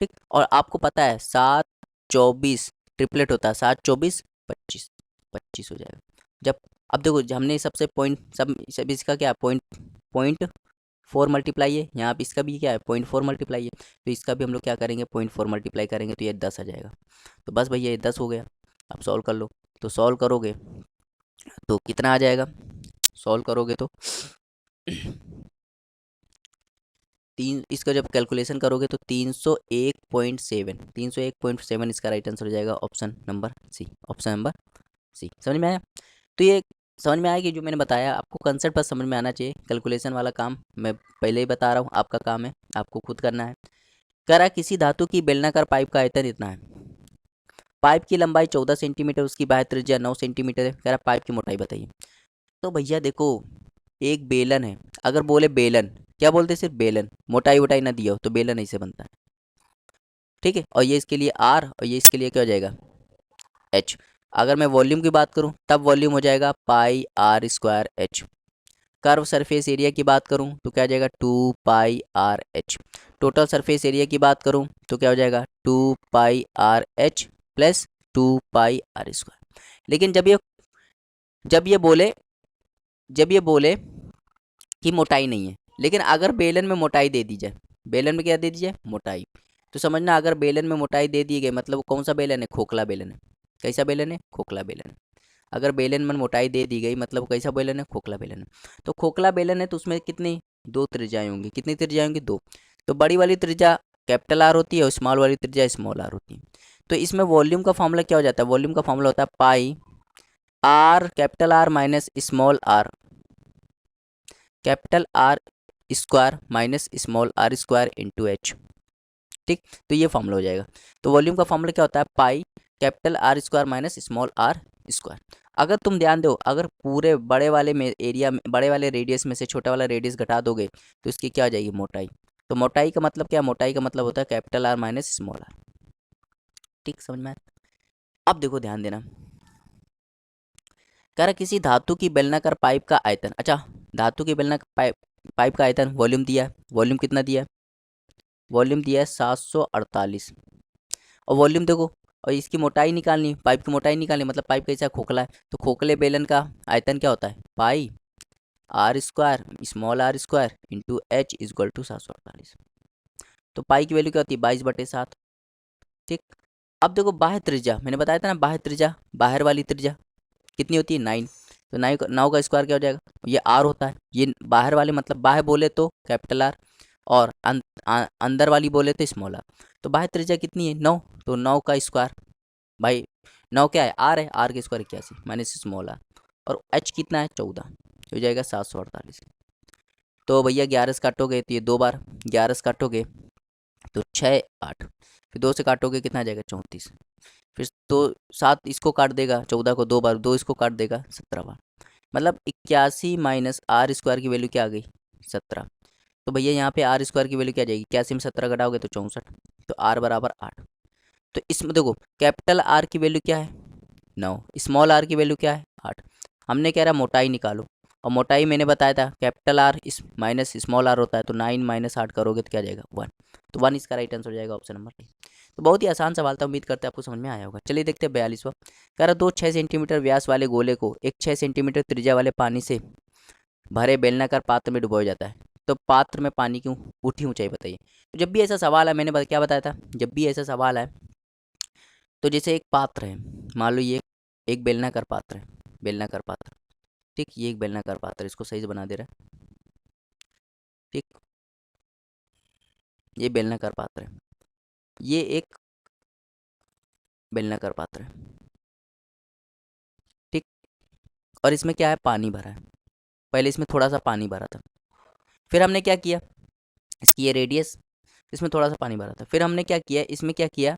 ठीक। और आपको पता है 7 24 ट्रिपलेट होता है, 7 24 25, 25 हो जाएगा। जब अब देखो हमने सबसे पॉइंट सब इसका क्या पॉइंट 4 मल्टीप्लाई है, यहाँ पे इसका भी क्या है 0.4 मल्टीप्लाई है, तो इसका भी हम लोग क्या करेंगे 0.4 मल्टीप्लाई करेंगे तो ये 10 आ जाएगा। तो बस भैया ये 10 हो गया। अब सॉल्व कर लो, तो सॉल्व करोगे तो कितना आ जाएगा, सॉल्व करोगे तो तीन, इसका जब कैलकुलेशन करोगे तो 301.7 इसका राइट आंसर हो जाएगा, option number C, option number C. समझ में आया? तो ये समझ में आया कि जो मैंने बताया आपको कंसेप्ट बस समझ में आना चाहिए। कैलकुलेशन वाला काम मैं पहले ही बता रहा हूँ, आपका काम है, आपको खुद करना है। कह रहा किसी धातु की बेलनाकार पाइप का आयतन इतना है, पाइप की लंबाई 14 सेंटीमीटर, उसकी बाह्य त्रिज्या 9 सेंटीमीटर है। कह रहा पाइप की मोटाई बताइए। तो भैया देखो एक बेलन है, अगर बोले बेलन, क्या बोलते हैं, सिर्फ बेलन, मोटाई वोटाई ना दिया हो तो बेलन ऐसे बनता है, ठीक है। और ये इसके लिए आर और ये इसके लिए क्या हो जाएगा एच। अगर मैं वॉल्यूम की बात करूं तब वॉल्यूम हो जाएगा pi r square h. Curve surface area की बात करूं तो क्या हो जाएगा 2 pi r h. Total surface area की बात करूं तो क्या हो जाएगा 2 pi r h plus 2 pi r square. लेकिन जब ये बोले जब ये बोले कि मोटाई नहीं है, लेकिन अगर बेलन में मोटाई दे दी जाए, बेलन में क्या दे दी जाए मोटाई, तो समझना अगर बेलन में मोटाई दे दी गई मतलब वो कौन सा बेलन है, खोखला बेलन है। कैसा बेलन है, खोखला बेलन है। अगर बेलन में मोटाई दे दी गई मतलब कैसा बेलन है, खोखला बेलन है। तो खोखला बेलन है तो उसमें कितनी दो त्रिज्याएं होंगी, कितनी त्रिज्याएं होंगी दो। तो बड़ी वाली त्रिज्या कैपिटल आर होती है और स्मॉल वाली त्रिज्या स्मॉल आर होती है। तो इसमें वॉल्यूम का फॉर्मूला क्या हो जाता है, वॉल्यूम का फॉर्मूला होता है pi r capital are minus small r, capital are square minus small are square into h, ठीक। तो ये फॉर्मूला हो जाएगा। तो वॉल्यूम का फॉर्मूला क्या होता है pi capital are square minus small are square. अगर तुम ध्यान दो, अगर पूरे बड़े वाले में एरिया में बड़े वाले रेडियस में से छोटा वाला रेडियस घटा दोगे तो इसकी क्या हो जाएगी मोटाई। तो मोटाई का मतलब क्या, मोटाई का मतलब होता है capital are minus small R, ठीक। समझ में आया? अब देखो ध्यान देना, कह रहा किसी धातु की बेलनाकार पाइप का आयतन, अच्छा धातु की बेलनाकार पाइप का आयतन वॉल्यूम दिया है, वॉल्यूम कितना दिया है, वॉल्यूम दिया है 748। और वॉल्यूम देखो, और इसकी मोटाई निकालनी, पाइप की मोटाई निकालनी, मतलब पाइप कैसा खोखला है, तो खोखले बेलन का आयतन क्या होता है pi r square small are square into h equal to 748। तो पाई की वैल्यू क्या होती है 22/7, ठीक। अब देखो बाह्य त्रिज्या, मैंने बताया था ना बाह्य त्रिज्या, बाहर वाली त्रिज्या कितनी होती है 9। तो 9 का स्क्वायर क्या हो जाएगा, ये आर होता है, ये बाहर वाले मतलब बाहर बोले तो कैपिटल आर और अंदर वाली बोले तो स्मॉल आर। तो बाह्य त्रिज्या कितनी है 9, तो 9 का स्क्वायर भाई 9 क्या है आर है, आर के स्क्वायर 81 माइनस स्मॉल आर, और एच कितना है 14, हो जाएगा 748। तो भैया 11 से काटोगे तो ये 2 बार, 11 से काटोगे तो 6 8, फिर 2 से काटोगे कितना आ जाएगा 34, फिर दो 7 इसको काट देगा 14 को 2 बार, 2 इसको काट देगा 17 बार, मतलब 81 माइनस आर स्क्वायर की वैल्यू क्या आ गई 17। तो भैया यहाँ पे आर स्क्वायर की वैल्यू क्या आ जाएगी, 81 में 17 घटाओगे तो 64, तो आर बराबर 8। तो इसमें देखो कैपिटल आर की वैल्यू क्या है 9, स्मॉल आर की वैल्यू क्या है 8। हमने कह रहा मोटाई निकालो, और मोटाई मैंने बताया था कैपिटल आर इस माइनस स्मॉल आर होता है, तो 9 माइनस 8 करोगे तो क्या आ जाएगा 1। तो 1 इसका राइट आंसर हो जाएगा ऑप्शन नंबर ए। तो बहुत ही आसान सवाल था, उम्मीद करते हैं आपको समझ में आया होगा। चलिए देखते हैं 42वां। कह रहा 6 सेंटीमीटर व्यास वाले गोले को एक 6 सेंटीमीटर त्रिज्या वाले पानी से भरे बेलनाकार पात्र में डुबोया जाता है, तो पात्र में पानी की उठी ऊंचाई बताइए। तो जब भी ऐसा सवाल है, मैंने क्या बताया था, जब भी ऐसा सवाल है तो जैसे एक पात्र है, मान लो ये एक बेलनाकार पात्र है, बेलनाकार पात्र, ठीक। ये एक बेलनाकार पात्र, इसको सही से बना दे रहा है, ठीक। ये बेलनाकार पात्र है, ये एक बेलनाकार पात्र है, ठीक। और इसमें क्या है पानी भरा है, पहले इसमें थोड़ा सा पानी भरा था, फिर हमने क्या किया, इसकी ये रेडियस, इसमें थोड़ा सा पानी भरा था, फिर हमने क्या किया, इसमें क्या किया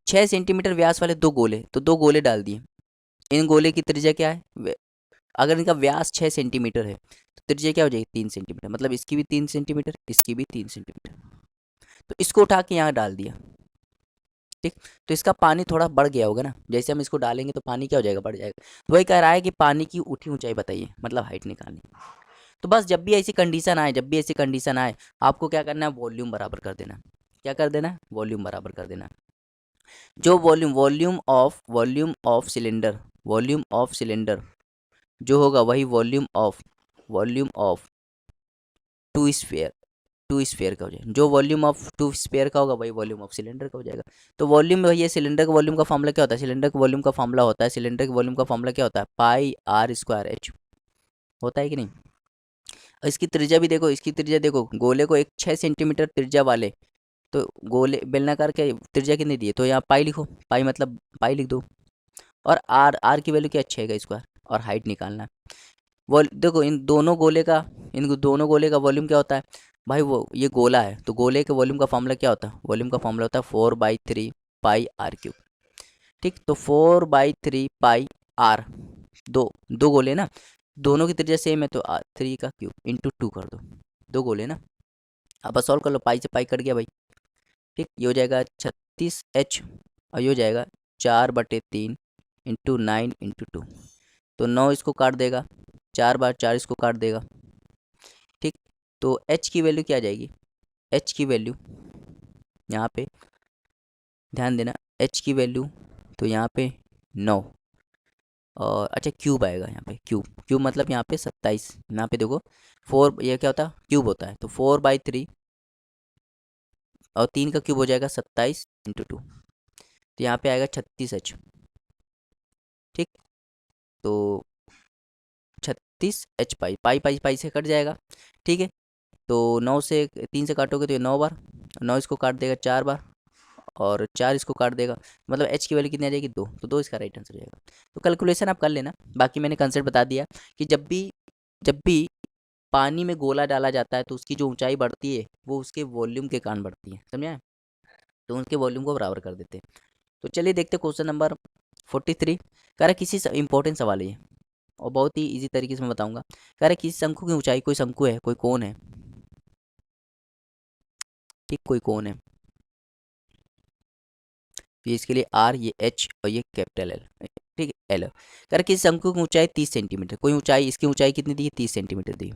6 सेंटीमीटर व्यास वाले दो गोले, तो दो गोले डाल दिए। इन गोले की त्रिज्या क्या है, अगर इनका व्यास 6 सेंटीमीटर है तो त्रिज्या क्या हो जाएगी 3 सेंटीमीटर, मतलब इसकी भी 3 सेंटीमीटर, इसकी भी 3 सेंटीमीटर। तो इसको उठा के यहाँ डाल दिया, ठीक। तो इसका पानी थोड़ा बढ़ गया होगा ना, जैसे हम इसको डालेंगे तो पानी क्या हो जाएगा बढ़ जाएगा। तो वही कह रहा है कि पानी की उठी ऊंचाई बताइए, मतलब हाइट निकालनी। तो बस जब भी ऐसी कंडीशन आए, जब भी ऐसी कंडीशन आए, आपको क्या करना है वॉल्यूम बराबर कर देना, क्या कर देना है वॉल्यूम बराबर कर देना। जो volume volume of cylinder, volume of cylinder जो होगा वही वॉल्यूम ऑफ टू स्फीयर का हो जाएगा। जो वॉल्यूम ऑफ टू स्फीयर का होगा वही वॉल्यूम ऑफ सिलेंडर का हो जाएगा। तो वॉल्यूम में भैया सिलेंडर के वॉल्यूम का फॉर्मूला क्या होता है? सिलेंडर के वॉल्यूम का फॉर्मूला होता है, सिलेंडर के वॉल्यूम का फॉर्मूला क्या होता है? पाई आर स्क्वायर एच, होता है कि नहीं? और इसकी त्रिज्या भी देखो, इसकी त्रिज्या देखो, गोले को एक 6 सेंटीमीटर त्रिज्या वाले, तो गोले बेलनाकार के त्रिज्या कितनी दी है? तो यहाँ पाई लिखो, पाई मतलब पाई लिख दो। और आर की वैल्यू क्या? 6 का स्क्वायर। और हाइट निकालना है। वो देखो इन दोनों गोले का वॉल्यूम क्या होता है भाई? वो ये गोला है तो गोले के वॉल्यूम का फॉर्मूला क्या होता है? वॉल्यूम का फॉर्मूला होता है 4/3 पाई आर क्यूब। ठीक, तो 4/3 पाई आर, दो दो गोले ना, दोनों की त्रिज्या सेम है तो 3 का क्यूब इंटू 2 कर दो, दो गोले ना। अब बस सॉल्व कर लो, पाई से पाई कट गया भाई। ठीक, ये हो जाएगा 36H, और ये हो जाएगा 4/3 इंटू 9 इंटू 2, तो 9 इसको काट देगा, 4 बार 4 इसको काट देगा। ठीक, तो H की वैल्यू क्या आ जाएगी? H की वैल्यू यहाँ पे ध्यान देना, H की वैल्यू तो यहाँ पे 9, और अच्छा क्यूब आएगा यहाँ पे, क्यूब क्यूब मतलब यहाँ पे 27। यहाँ पे देखो 4, ये क्या होता है? क्यूब होता है, तो 4/3 और 3 का क्यूब हो जाएगा 27 इंटू 2, तो यहाँ पे आएगा 36H। ठीक, तो 36H पाई पाई पाई पाई से कट जाएगा। ठीक है, तो 9 से 3 से काटोगे तो ये 9 बार, 9 इसको काट देगा 4 बार, और 4 इसको काट देगा, मतलब H की वैल्यू कितनी आ जाएगी? 2, तो 2 इसका राइट आंसर हो जाएगा। तो कैलकुलेशन आप कर लेना, बाकी मैंने कंसेप्ट बता दिया कि जब भी पानी में गोला डाला जाता है तो उसकी जो ऊंचाई बढ़ती है वो उसके वॉल्यूम के कारण बढ़ती है, समझे? तो उनके वॉल्यूम को बराबर कर देते हैं। तो चलिए देखते हैं क्वेश्चन नंबर 43। कह रहा है किसी इंपॉर्टेंट सवाल है ये, और बहुत ही इजी तरीके से मैं बताऊंगा। कह रहा है किसी शंकु की ऊंचाई, कोई शंकु है, कोई कोन है, ठीक, कोई कोन है, ये इसके लिए आर, ये एच, और ये कैपिटल एल। ठीक है, एल। कह रहा है किसी शंकु की ऊंचाई 30 सेंटीमीटर, कोई ऊंचाई, इसकी ऊंचाई कितनी दी है? 30 सेंटीमीटर दी।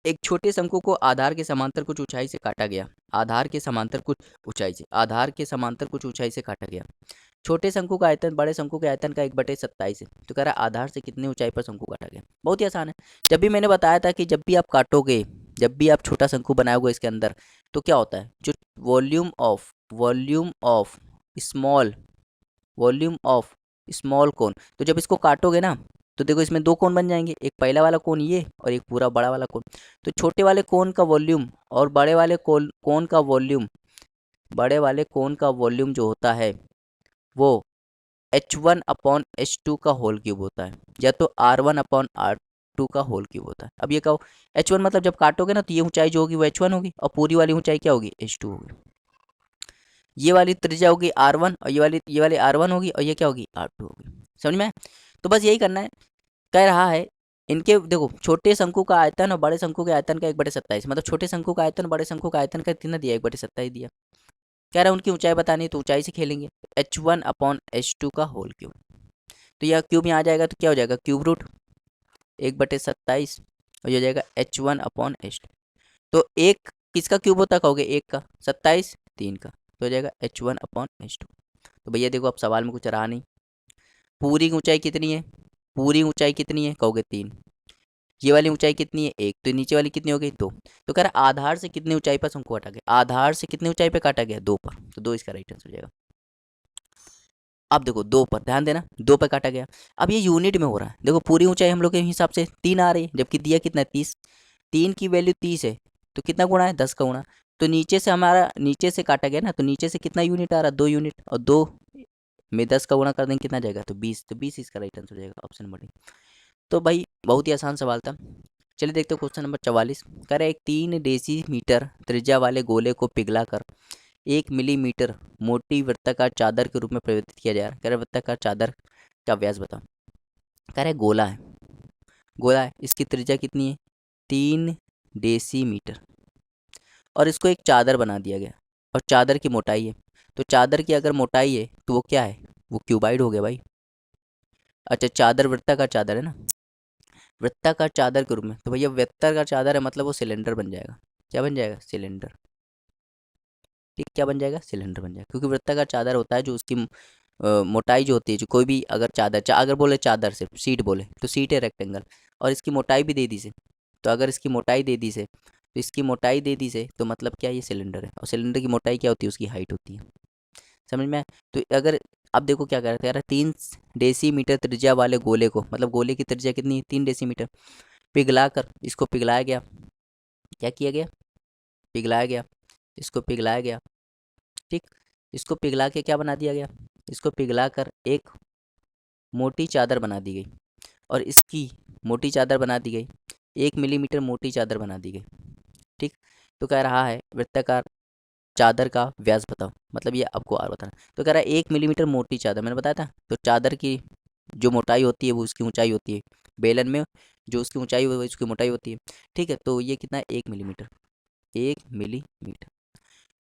एक छोटे शंकु को आधार के समांतर कुछ ऊंचाई से काटा गया, आधार के समांतर कुछ ऊंचाई से काटा गया। छोटे शंकु का आयतन बड़े शंकु के आयतन का 1/27 है। तो कह रहा है आधार से कितनी ऊंचाई पर शंकु काटा गया? बहुत ही आसान है। जब भी मैंने बताया था कि जब भी आप काटोगे, जब भी आप छोटा शंकु बनाओगे इसके अंदर, तो क्या होता है? जो volume of small volume of small cone, तो जब इसको काटोगे ना तो देखो इसमें दो कोन बन जाएंगे, एक पहला वाला कोन ये, और एक पूरा बड़ा वाला कोन। तो छोटे वाले कोन का वॉल्यूम और बड़े वाले कोन का वॉल्यूम जो होता है वो H1/H2 का होल क्यूब होता है, या तो R1/R2 का होल क्यूब होता है। अब ये कहो H1 मतलब जब काटोगे ना तो ये ऊंचाई जो होगी वो H1 होगी, और पूरी वाली ऊंचाई क्या होगी? H2 होगी। ये वाली त्रिज्या होगी R1, और ये वाली R1 होगी, और ये क्या होगी? R2 होगी। समझ में आया? तो बस यही करना है। कह रहा है इनके देखो छोटे शंकु का आयतन और बड़े शंकु के आयतन का 1/27, मतलब छोटे शंकु का आयतन बड़े शंकु का आयतन का कितना दिया? 1/27 दिया। कह रहा है उनकी ऊंचाई बतानी है, तो ऊंचाई से खेलेंगे, H1/H2 का होल क्यूब। तो यह क्यूब यहाँ आ जाएगा तो क्या हो जाएगा? क्यूब रूट 1/27, और ये हो जाएगा H1/H2। तो एक किसका क्यूब होता है कहोगे? एक का, 27, 3 का, तो हो जाएगा H1/H2। तो भैया देखो अब सवाल में कुछ रहा नहीं। पूरी ऊंचाई कितनी है? पूरी ऊंचाई कितनी है कहोगे? 3। ये वाली ऊंचाई कितनी है? 1। तो नीचे वाली कितनी हो गई? 2। तो कह रहा है आधार से कितनी ऊंचाई पर शंकु काटा गया? आधार से कितनी ऊंचाई पे काटा गया? 2 पर, तो 2 इसका राइट आंसर हो जाएगा। अब देखो 2 पर ध्यान देना, 2 पर काटा गया। अब ये यूनिट में हो रहा है, देखो पूरी ऊंचाई हम लोग के हिसाब से 3 आ रही है, जबकि दिया कितना है? 30। 3 की वैल्यू 30 है, तो कितना गुणा है? 10 का गुणा। तो नीचे से काटा गया ना, तो नीचे से कितना यूनिट आ रहा है? 2 यूनिट, और 2 में 10 का गुणा कर देंगे कितना जाएगा? तो 20, तो 20 इसका राइट आंसर हो जाएगा, ऑप्शन नंबर डी। तो भाई बहुत ही आसान सवाल था। चलिए देखते हो क्वेश्चन नंबर 44। कह रहे एक 3 डेसीमीटर त्रिज्या वाले गोले को पिघलाकर 1 मिलीमीटर मोटी वृत्ताकार चादर के रूप में परिवर्तित किया जाए। कह रहे वृत्ताकार चादर का व्यास बताओ। कह रहे गोला है, इसकी त्रिज्या कितनी है? 3 डेसीमीटर, और इसको एक चादर बना दिया गया, और चादर की मोटाई है, तो चादर की अगर मोटाई है तो वो क्या है? वो क्यूबाइड हो गया भाई। अच्छा चादर वृत्ताकार चादर है ना, वृत्ताकार चादर के रूप में, तो भैया वृत्ताकार चादर है मतलब वो सिलेंडर बन जाएगा। क्या बन जाएगा? सिलेंडर। ठीक, क्या बन जाएगा? सिलेंडर बन जाएगा, क्योंकि वृत्ताकार चादर होता है जो उसकी मोटाई जो होती है, जो कोई भी अगर अगर बोले चादर सिर्फ सीट बोले तो सीट है रेक्टेंगल, और इसकी मोटाई भी दे दी से, तो अगर इसकी मोटाई दे दी से, तो इसकी मोटाई दे दी से, तो मतलब क्या, ये सिलेंडर है, और सिलेंडर की मोटाई क्या होती है, उसकी हाइट होती है। समझ में आया? तो अगर अब देखो क्या कर रहा था यार, 3 डेसीमीटर त्रिज्या वाले गोले को, मतलब गोले की त्रिज्या कितनी है, 3 डेसीमीटर, पिघला कर इसको पिघलाया गया, क्या किया गया, पिघलाया गया, इसको पिघलाया गया, ठीक, इसको पिघला के क्या बना दिया गया, इसको पिघला कर एक मोटी चादर बना दी गई, और इसकी मोटी चादर बना दी गई, 1 मिलीमीटर मोटी चादर बना दी गई, ठीक। तो कह रहा है वृत्ताकार चादर का व्यास बताओ, मतलब ये आपको और बताना। तो कह रहा है 1 मिलीमीटर मोटी चादर, मैंने बताया था, तो चादर की जो मोटाई होती है वो उसकी ऊंचाई होती है, बेलन में जो उसकी ऊंचाई वो उसकी मोटाई होती है, ठीक है। तो ये कितना है, 1 मिलीमीटर, 1 मिलीमीटर।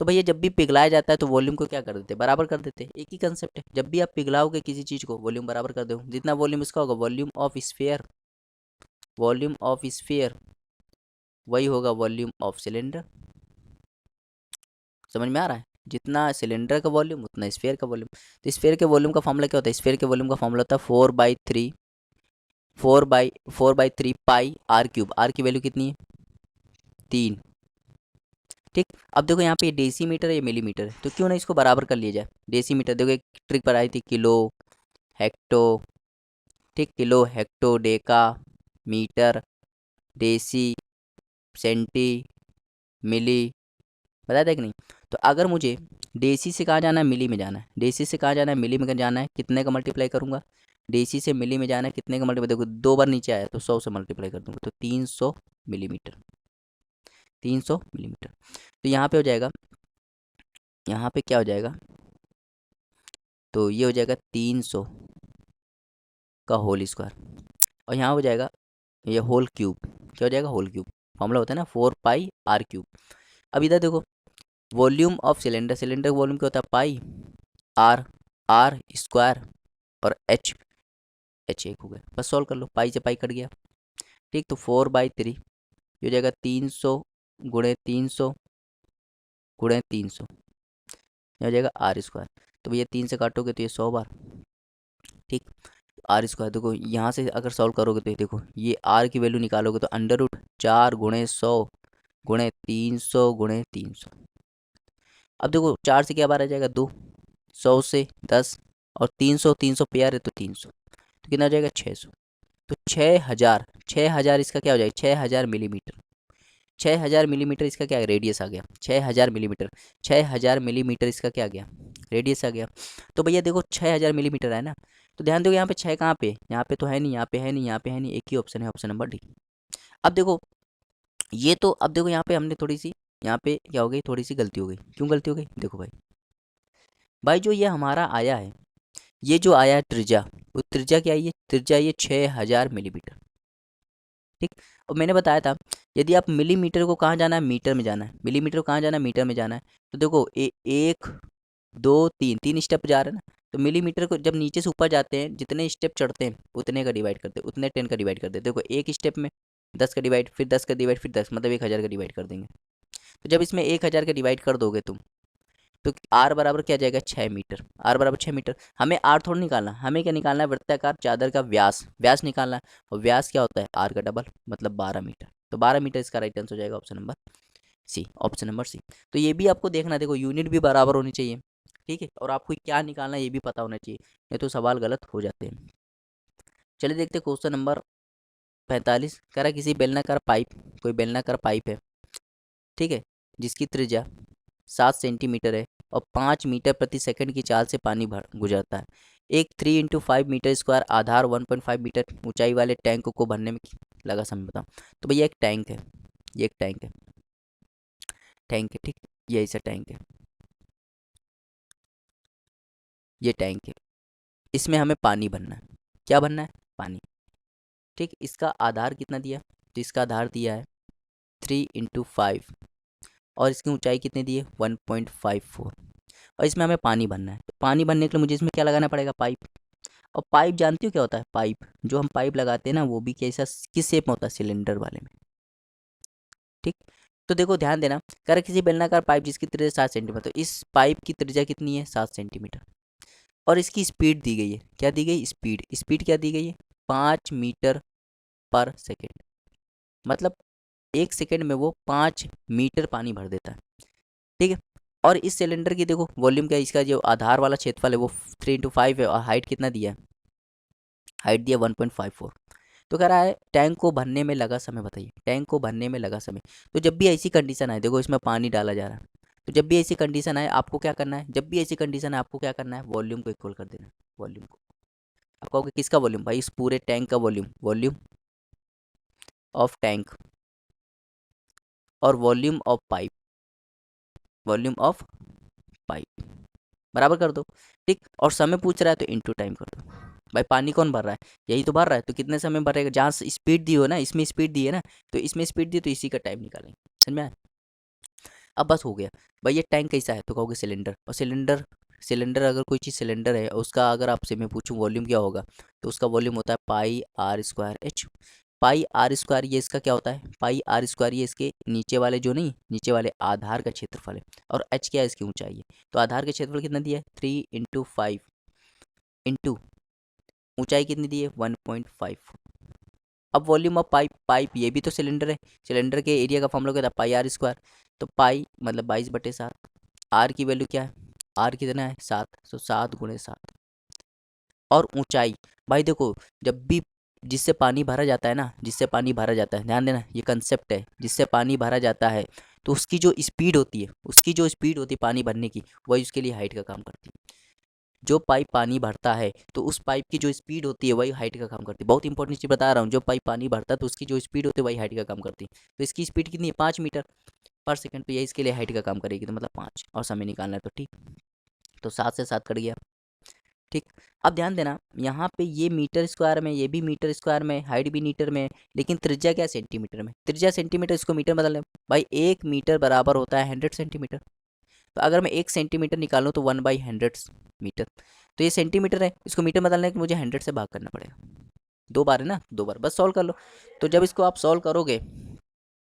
तो भैया जब भी पिघलाया जाता है तो वॉल्यूम को क्या कर देते हैं, बराबर कर देते हैं, एक ही कंसेप्ट है, जब भी आप पिघलाओगे किसी चीज़ को वॉल्यूम बराबर कर दो, जितना वॉल्यूम इसका होगा, volume of sphere, volume of sphere वही होगा वॉल्यूम ऑफ सिलेंडर। समझ में आ रहा है, जितना सिलेंडर का वॉल्यूम उतना स्फीयर का वॉल्यूम। तो स्फीयर के वॉल्यूम का फॉर्मूला क्या होता है, स्फीयर के वॉल्यूम का फॉर्मूला होता है 4/3, 4/3 पाई आर क्यूब, आर की वैल्यू कितनी है, 3, ठीक। अब देखो यहाँ पे डेसीमीटर है, ये मिलीमीटर है, तो क्यों ना इसको बराबर कर लिया जाए, डेसीमीटर देखो एक ट्रिक पर आई थी, किलो, हेक्टो, ठीक, kilo, hecto, deca, metre, deci, centi, milli, बताया था कि नहीं। तो अगर मुझे डेसी से कहाँ जाना है, मिली में जाना है, डेसी से कहाँ जाना है, मिली में जाना है, कितने का मल्टीप्लाई करूंगा, डेसी से मिली में जाना है, कितने का मल्टीप्लाई, देखो 2 बार नीचे आया तो 100 से मल्टीप्लाई कर दूंगा, तो 300 मिलीमीटर, 300 मिलीमीटर। तो यहाँ पे हो जाएगा, यहाँ पे क्या हो जाएगा, तो ये हो जाएगा 300 का होल स्क्वायर, और यहाँ हो जाएगा ये होल क्यूब, क्या हो जाएगा, होल क्यूब, फॉर्मूला होता है ना 4 पाई आर क्यूब। अब इधर देखो, वॉल्यूम ऑफ सिलेंडर, सिलेंडर का वॉल्यूम क्या होता है, पाई आर, आर स्क्वायर, और एच, एच एक हो गया, बस सॉल्व कर लो, पाई से पाई कट गया, ठीक। तो 4/3 ये हो जाएगा 300 × 300 × 300, ये हो जाएगा आर स्क्वायर। तो भैया 3 से काटोगे तो ये 100 बार, ठीक। आर स्क्वायर देखो यहाँ से अगर सॉल्व करोगे तो ये देखो, ये आर की वैल्यू निकालोगे तो √4 × 100 × 300 × 300। अब देखो 4 से क्या बार आ जाएगा, 2, 100 से 10, और 300 पेयर है तो 300, तो कितना हो जाएगा, 600। तो 6000, 6000 इसका क्या हो जाएगा, 6000 मिलीमीटर, 6000 मिलीमीटर इसका क्या है, रेडियस आ गया, 6000 मिलीमीटर, 6000 मिलीमीटर इसका क्या आ गया, रेडियस आ गया। तो भैया देखो 6000 मिलीमीटर है ना, तो ध्यान दो यहाँ पे 6 कहाँ पे, यहाँ पे तो है नहीं, यहाँ पे है नहीं, यहाँ पे है नहीं, एक ही ऑप्शन है, ऑप्शन नंबर डी। अब देखो ये तो, अब देखो यहाँ पे हमने थोड़ी सी, यहाँ पे क्या हो गई, थोड़ी सी गलती हो गई, क्यों गलती हो गई, देखो भाई, भाई जो ये हमारा आया है, ये जो आया है त्रिज्या, वो त्रिज्या क्या है, ये त्रिज्या ये 6000 मिलीमीटर, ठीक। और मैंने बताया था यदि आप मिलीमीटर को कहाँ जाना है, मीटर में जाना है, मिलीमीटर को कहाँ जाना है, मीटर में जाना है, तो देखो 1 2 3 स्टेप जा रहे हैं ना, तो मिलीमीटर को जब नीचे से ऊपर जाते हैं, जितने स्टेप चढ़ते हैं उतने का डिवाइड करते हैं, उतने 10 का डिवाइड करते हैं, देखो एक स्टेप में 10 का डिवाइड, फिर 10 का डिवाइड, फिर 10, मतलब 1000 का डिवाइड कर देंगे। तो जब इसमें 1000 का डिवाइड कर दोगे तुम, तो आर बराबर क्या जाएगा, 6 मीटर, आर बराबर 6 मीटर। हमें आर थोड़ा निकालना, हमें क्या निकालना है, वृत्ताकार चादर का व्यास, व्यास निकालना है, और व्यास क्या होता है, आर का डबल, मतलब 12 मीटर। तो 12 मीटर इसका राइट आंसर हो जाएगा option number C, option number C. तो ये भी आपको देखना, देखो यूनिट भी बराबर होनी चाहिए, ठीक है, और आपको क्या निकालना है ये भी पता होना चाहिए, नहीं तो सवाल गलत हो जाते हैं। चलिए देखते हैं क्वेश्चन नंबर 45, कह रहा है किसी बेलनाकार पाइप, कोई बेलनाकार पाइप है, ठीक है, जिसकी त्रिज्या 7 सेंटीमीटर है, और 5 मीटर प्रति सेकंड की चाल से पानी भर गुजरता है। एक 3 × 5 मीटर स्क्वायर आधार 1.5 मीटर ऊंचाई वाले टैंक को भरने में लगा समय बताओ। तो भैया एक टैंक है, ये एक टैंक है, टैंक है, ठीक, ये ऐसा टैंक है, ये टैंक है, इसमें हमें पानी भरना है, क्या भरना है, पानी, ठीक। इसका आधार कितना दिया, तो इसका आधार दिया है 3 × 5, और इसकी ऊंचाई कितनी दी है, 1.54, और इसमें हमें पानी भरना है। तो पानी भरने के लिए मुझे इसमें क्या लगाना पड़ेगा, पाइप। और पाइप जानती हो क्या होता है, पाइप जो हम पाइप लगाते हैं ना, वो भी कैसा, किस शेप में होता है, सिलेंडर वाले में, ठीक। तो देखो ध्यान देना, कर किसी बेलनाकार पाइप जिसकी त्रिज्या 7 सेंटीमीटर, तो इस पाइप की त्रिज्या कितनी है, 7 सेंटीमीटर। और इसकी स्पीड दी गई है, क्या दी गई, स्पीड, स्पीड क्या दी गई है, 5 मीटर पर सेकेंड। मतलब 1 सेकेंड में वो 5 मीटर पानी भर देता है। ठीक है। और इस सिलेंडर की देखो वॉल्यूम क्या है, इसका जो आधार वाला क्षेत्रफल है वो 3 into 5 है, और हाइट कितना दिया है, हाइट दिया 1.54। तो कह रहा है टैंक को भरने में लगा समय बताइए, टैंक को भरने में लगा समय। तो जब भी ऐसी कंडीशन आए, देखो इसमें पानी डाला जा रहा है, तो जब भी ऐसी कंडीशन आए आपको क्या करना है, जब भी ऐसी कंडीशन है आपको क्या करना है, वॉल्यूम को इक्वल कर देना है, वॉल्यूम को। आप कहोगे किसका वॉल्यूम, भाई इस पूरे टैंक का वॉल्यूम, वॉल्यूम ऑफ टैंक और volume of pipe, volume of pipe बराबर कर दो। ठीक, और समय पूछ रहा है तो इनटू टाइम कर दो। भाई पानी कौन भर रहा है, यही तो भर रहा है, तो कितने समय भरेगा, जहाँ स्पीड दी हो ना, इसमें स्पीड दी है ना, तो इसमें स्पीड दी तो इसी का टाइम निकालेंगे। समझ में आया? अब बस हो गया। भाई ये टैंक कैसा है, तो कहोगे सिलेंडर, और सिलेंडर, सिलेंडर अगर कोई चीज़ सिलेंडर है उसका अगर आपसे मैं पूछूं वॉल्यूम क्या होगा, तो उसका वॉल्यूम होता है πr²h। πr², ये इसका क्या होता है, πr², ये इसके नीचे वाले जो नहीं, नीचे वाले आधार का क्षेत्रफल है, और h क्या है, इसकी ऊंचाई है। तो आधार का क्षेत्रफल कितना दिया है, 3 into 5 इंटू ऊंचाई कितनी दी है, 1.5। अब वॉल्यूम ऑफ पाइप, पाइप ये भी तो सिलेंडर है, सिलेंडर के एरिया का फॉर्मूला क्या था, πr²। तो पाई मतलब 22/7। आर की वैल्यू क्या है, आर कितना है, 7, तो 7 × 7। और ऊंचाई, भाई देखो जब भी जिससे पानी भरा जाता है ना, जिससे पानी भरा जाता है, ध्यान देना ये कंसेप्ट है, जिससे पानी भरा जाता है तो उसकी जो स्पीड होती है, उसकी जो स्पीड होती है पानी भरने की, वही उसके लिए हाइट का काम करती है। जो पाइप पानी भरता है तो उस पाइप की जो स्पीड होती है वही हाइट का काम करती है। बहुत इंपॉर्टेंट चीज़ बता रहा हूँ, जो पाइप पानी भरता है तो उसकी जो स्पीड होती है वही हाइट का काम करती है। तो इसकी स्पीड कितनी है, 5 मीटर पर सेकेंड, तो ये इसके लिए हाइट का काम करेगी, तो मतलब 5, और समय निकालना है तो ठीक, तो 7 से 7 कट गया। ठीक, अब ध्यान देना यहाँ पे ये मीटर स्क्वायर में, ये भी मीटर स्क्वायर में, हाइट भी मीटर में, लेकिन त्रिज्या क्या सेंटीमीटर में, त्रिज्या सेंटीमीटर, इसको मीटर बदल लें। भाई 1 मीटर बराबर होता है 100 सेंटीमीटर। तो अगर मैं 1 सेंटीमीटर निकालूँ तो 1/100 मीटर, तो ये सेंटीमीटर है, इसको मीटर बदलने के मुझे 100 से भाग करना पड़ेगा। 2 बार है ना, 2 बार, बस सॉल्व कर लो। तो जब इसको आप सॉल्व करोगे,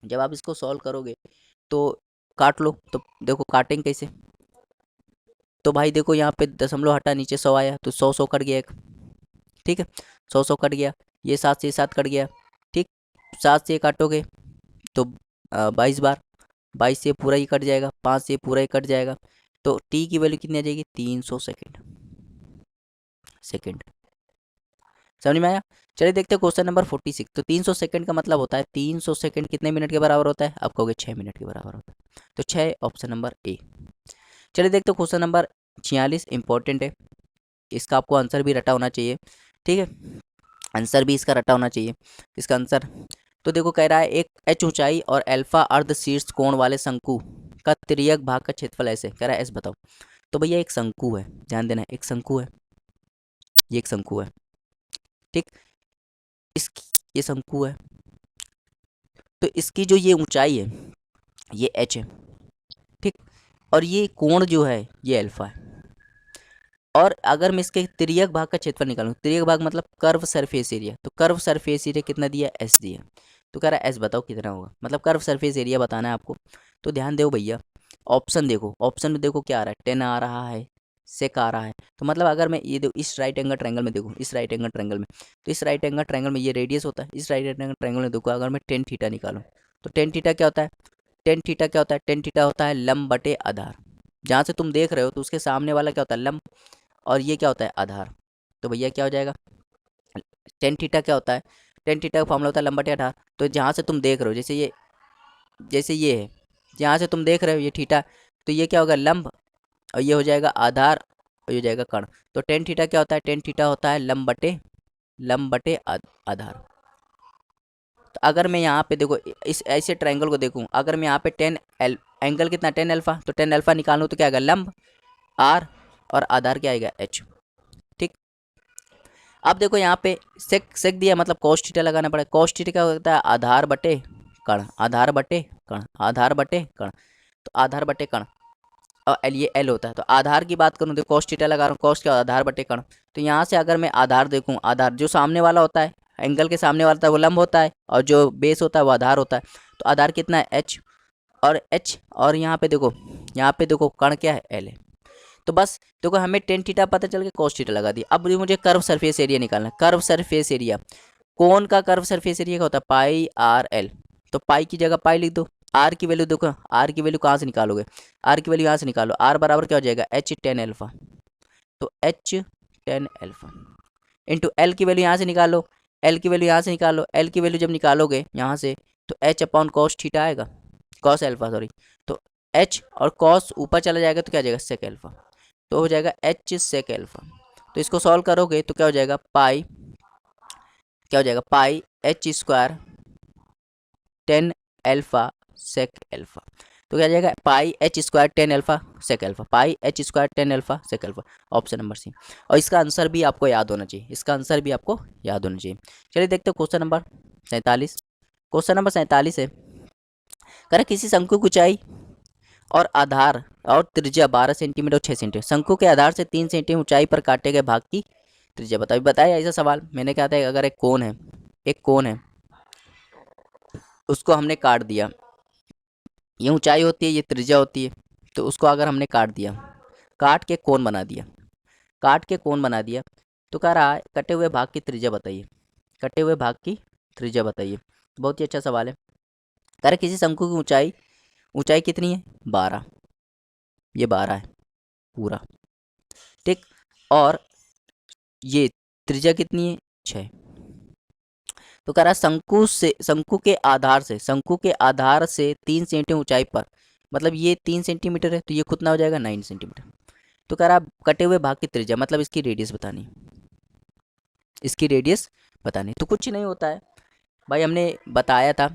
जब आप इसको सॉल्व करोगे तो काट लो। तो देखो काटेंगे कैसे, तो भाई देखो यहाँ पे दशमलव हटा, नीचे 100 आया, तो 100 कट गया एक। ठीक है, 100 कट गया, ये 7 से 7 कट गया। ठीक, 7 से काटोगे तो 22 बार, 22 से पूरा ही कट जाएगा, 5 से पूरा ही कट जाएगा, तो टी की वैल्यू कितनी आ जाएगी, 300 सेकेंड, सेकेंड। समझ में आया? चलिए देखते हैं क्वेश्चन नंबर 46। तो 300 सेकंड का मतलब होता है, 300 सेकंड कितने मिनट के बराबर होता है, आप कहोगे 6 मिनट के बराबर होता है, तो 6, ऑप्शन नंबर ए। चलिए देखते हैं क्वेश्चन नंबर 46, इंपॉर्टेंट है, इसका आपको आंसर भी रटा होना चाहिए। ठीक है, आंसर भी इसका रटा होना चाहिए, इसका आंसर। तो देखो कह रहा है एक एच ऊंचाई और अल्फा अर्ध शीर्ष कोण वाले शंकु का तिर्यक भाग का क्षेत्रफल ऐसे, कह रहा है एस बताओ। तो भैया एक शंकु है, ध्यान देना, एक शंकु है, ये एक शंकु है। ठीक, इसकी, ये शंकु है, तो इसकी जो ये ऊंचाई है ये एच है। ठीक, और ये कोण जो है ये अल्फा है। और अगर मैं इसके तिर्यक भाग का क्षेत्रफल निकालूं, तिर्यक भाग मतलब कर्व सरफेस एरिया, तो कर्व सरफेस एरिया कितना दिया, एस दिया। तो कह रहा है एस बताओ कितना होगा, मतलब कर्व सरफेस एरिया बताना है आपको। तो ध्यान दो भैया, ऑप्शन देखो, ऑप्शन में देखो क्या आ रहा है, 10 आ रहा है, सेक आ रहा है। तो मतलब अगर मैं ये देखो इस राइट एंगल ट्रायंगल में, देखो इस राइट एंगल ट्रायंगल में, तो इस राइट एंगल ट्रायंगल में ये रेडियस होता है, इस राइट एंगल ट्रायंगल में देखो अगर मैं टेन थीटा निकालूं, तो टेन थीटा क्या होता है, टेन थीटा क्या होता है, टेन थीटा होता है लंब बटे आधार। जहाँ से तुम देख रहे हो तो उसके सामने वाला क्या होता है, लंब, और ये क्या होता है, आधार। तो भैया क्या हो जाएगा, टेन थीटा क्या होता है, टेन थीटा का फॉर्मूला होता है लंब बटे आधार। तो जहाँ से तुम देख रहे हो, जैसे ये, जैसे ये है, जहाँ से तुम देख रहे हो ये थीटा, तो ये क्या होगा, लंब, और ये हो जाएगा आधार, और ये हो जाएगा कर्ण। तो टेन थीटा क्या होता है, टेन थीटा होता है लंब बटे आधार। तो अगर मैं यहाँ पे देखो इस ऐसे ट्रायंगल को देखूँ, अगर मैं यहाँ पे एंगल कितना, 10 अल्फा, तो 10 अल्फा निकालूँ तो क्या आएगा, लंब आर, और आधार क्या आएगा, एच। ठीक, अब देखो यहाँ पे सेक सेक दिया, मतलब कॉस थीटा लगाना पड़ेगा। कॉस थीटा क्या होता है, आधार बटे कर्ण, आधार बटे कर्ण, आधार बटे कर्ण, तो आधार बटे कर्ण, और एल, ये एल होता है। तो आधार की बात करूँ तो कॉस थीटा लगा रहा हूँ, कॉस क्या, आधार बटे कर्ण। तो यहाँ से अगर मैं आधार देखूँ, आधार जो सामने वाला होता है, एंगल के सामने वाला होता है वो लंब होता है, और जो बेस होता है वो आधार होता है। तो आधार कितना है, एच, और एच, और यहाँ पे देखो, यहाँ पे देखो कर्ण क्या है, एल है। तो बस देखो हमें टेन थीटा पता चल गया, कॉस थीटा लगा दिया। अब मुझे कर्व सरफेस एरिया निकालना है। कर्व सरफेस एरिया, कौन का कर्व सरफेस एरिया का होता है, पाई आर एल। तो पाई की जगह पाई लिख दो। आर की वैल्यू देखो, आर की वैल्यू कहाँ से निकालोगे, आर की वैल्यू यहाँ से निकालो। आर बराबर क्या हो जाएगा, एच टेन एल्फा। तो H tan alpha into L की वैल्यू यहाँ से निकालो, एल की वैल्यू यहाँ से निकालो। एल की वैल्यू जब निकालोगे यहाँ से तो एच अपॉन कॉस थीटा आएगा, कॉस एल्फा सॉरी। तो एच और कॉस ऊपर चला जाएगा तो क्या आ जाएगा, सेक एल्फा। तो हो जाएगा एच सेक एल्फा। तो इसको सॉल्व करोगे तो क्या हो जाएगा, पाई, क्या हो जाएगा, pi H square tan alpha sec alpha. तो क्या हो जाएगा, pi H square tan alpha sec alpha, pi H square tan alpha sec alpha. Option number C. और इसका आंसर भी आपको याद होना चाहिए, इसका आंसर भी आपको याद होना चाहिए। चलिए देखते हो क्वेश्चन नंबर 47। क्वेश्चन नंबर 47 है, कह रहा किसी शंकु की ऊंचाई और आधार और त्रिज्या 12 सेंटीमीटर और 6 सेंटीमीटर, शंकु के आधार से 3 सेंटीमीटर ऊंचाई पर काटे गए भाग की त्रिज्या बताओ। बताया ऐसा सवाल मैंने, क्या था, अगर एक कोण है, एक कोण है, उसको हमने काट दिया, ये ऊंचाई होती है, ये त्रिज्या होती है, तो उसको अगर हमने काट दिया, काट के कोण बना दिया, काट के कोण बना दिया, तो कह रहा है कटे हुए भाग की त्रिज्या बताइए, कटे हुए भाग की त्रिज्या बताइए। बहुत ही अच्छा सवाल है। कह रहा किसी शंकु की ऊंचाई, ऊंचाई कितनी है, 12, ये 12 है पूरा, ठीक, और ये त्रिज्या कितनी है, 6। तो कह रहा शंकु से, शंकु के आधार से, शंकु के आधार से 3 सेंटीमीटर ऊंचाई पर, मतलब ये 3 सेंटीमीटर है तो ये कितना हो जाएगा, 9 सेंटीमीटर। तो कह रहा कटे हुए भाग की त्रिज्या, मतलब इसकी रेडियस बतानी, इसकी रेडियस बतानी। तो कुछ नहीं होता है भाई, हमने बताया था,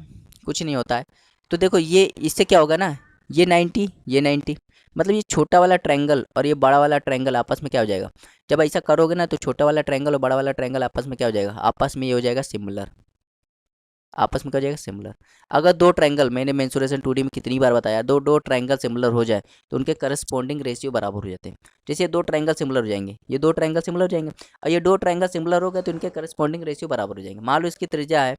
कुछ नहीं होता है। तो देखो ये इससे क्या होगा ना, ये 90, ये 90, मतलब ये छोटा वाला ट्रायंगल और ये बड़ा वाला ट्रायंगल आपस में क्या हो जाएगा, जब ऐसा करोगे ना तो छोटा वाला ट्रायंगल और बड़ा वाला ट्रायंगल आपस में क्या हो जाएगा, आपस में ये हो जाएगा सिमिलर, आपस में क्या हो जाएगा, सिमिलर। अगर दो ट्रायंगल, मैंने मेंसुरेशन 2D में कितनी बार बताया, दो दो ट्रायंगल सिमिलर हो जाए तो उनके करस्पॉन्डिंग रेशियो बराबर हो जाते हैं। जैसे ये दो ट्रायंगल सिमिलर हो जाएंगे, ये दो ट्रायंगल सिमिलर हो जाएंगे, और ये दो ट्रायंगल सिमिलर हो गए तो इनके करस्पॉन्डिंग रेशियो बराबर हो जाएंगे। मान लो इसकी त्रिज्या है,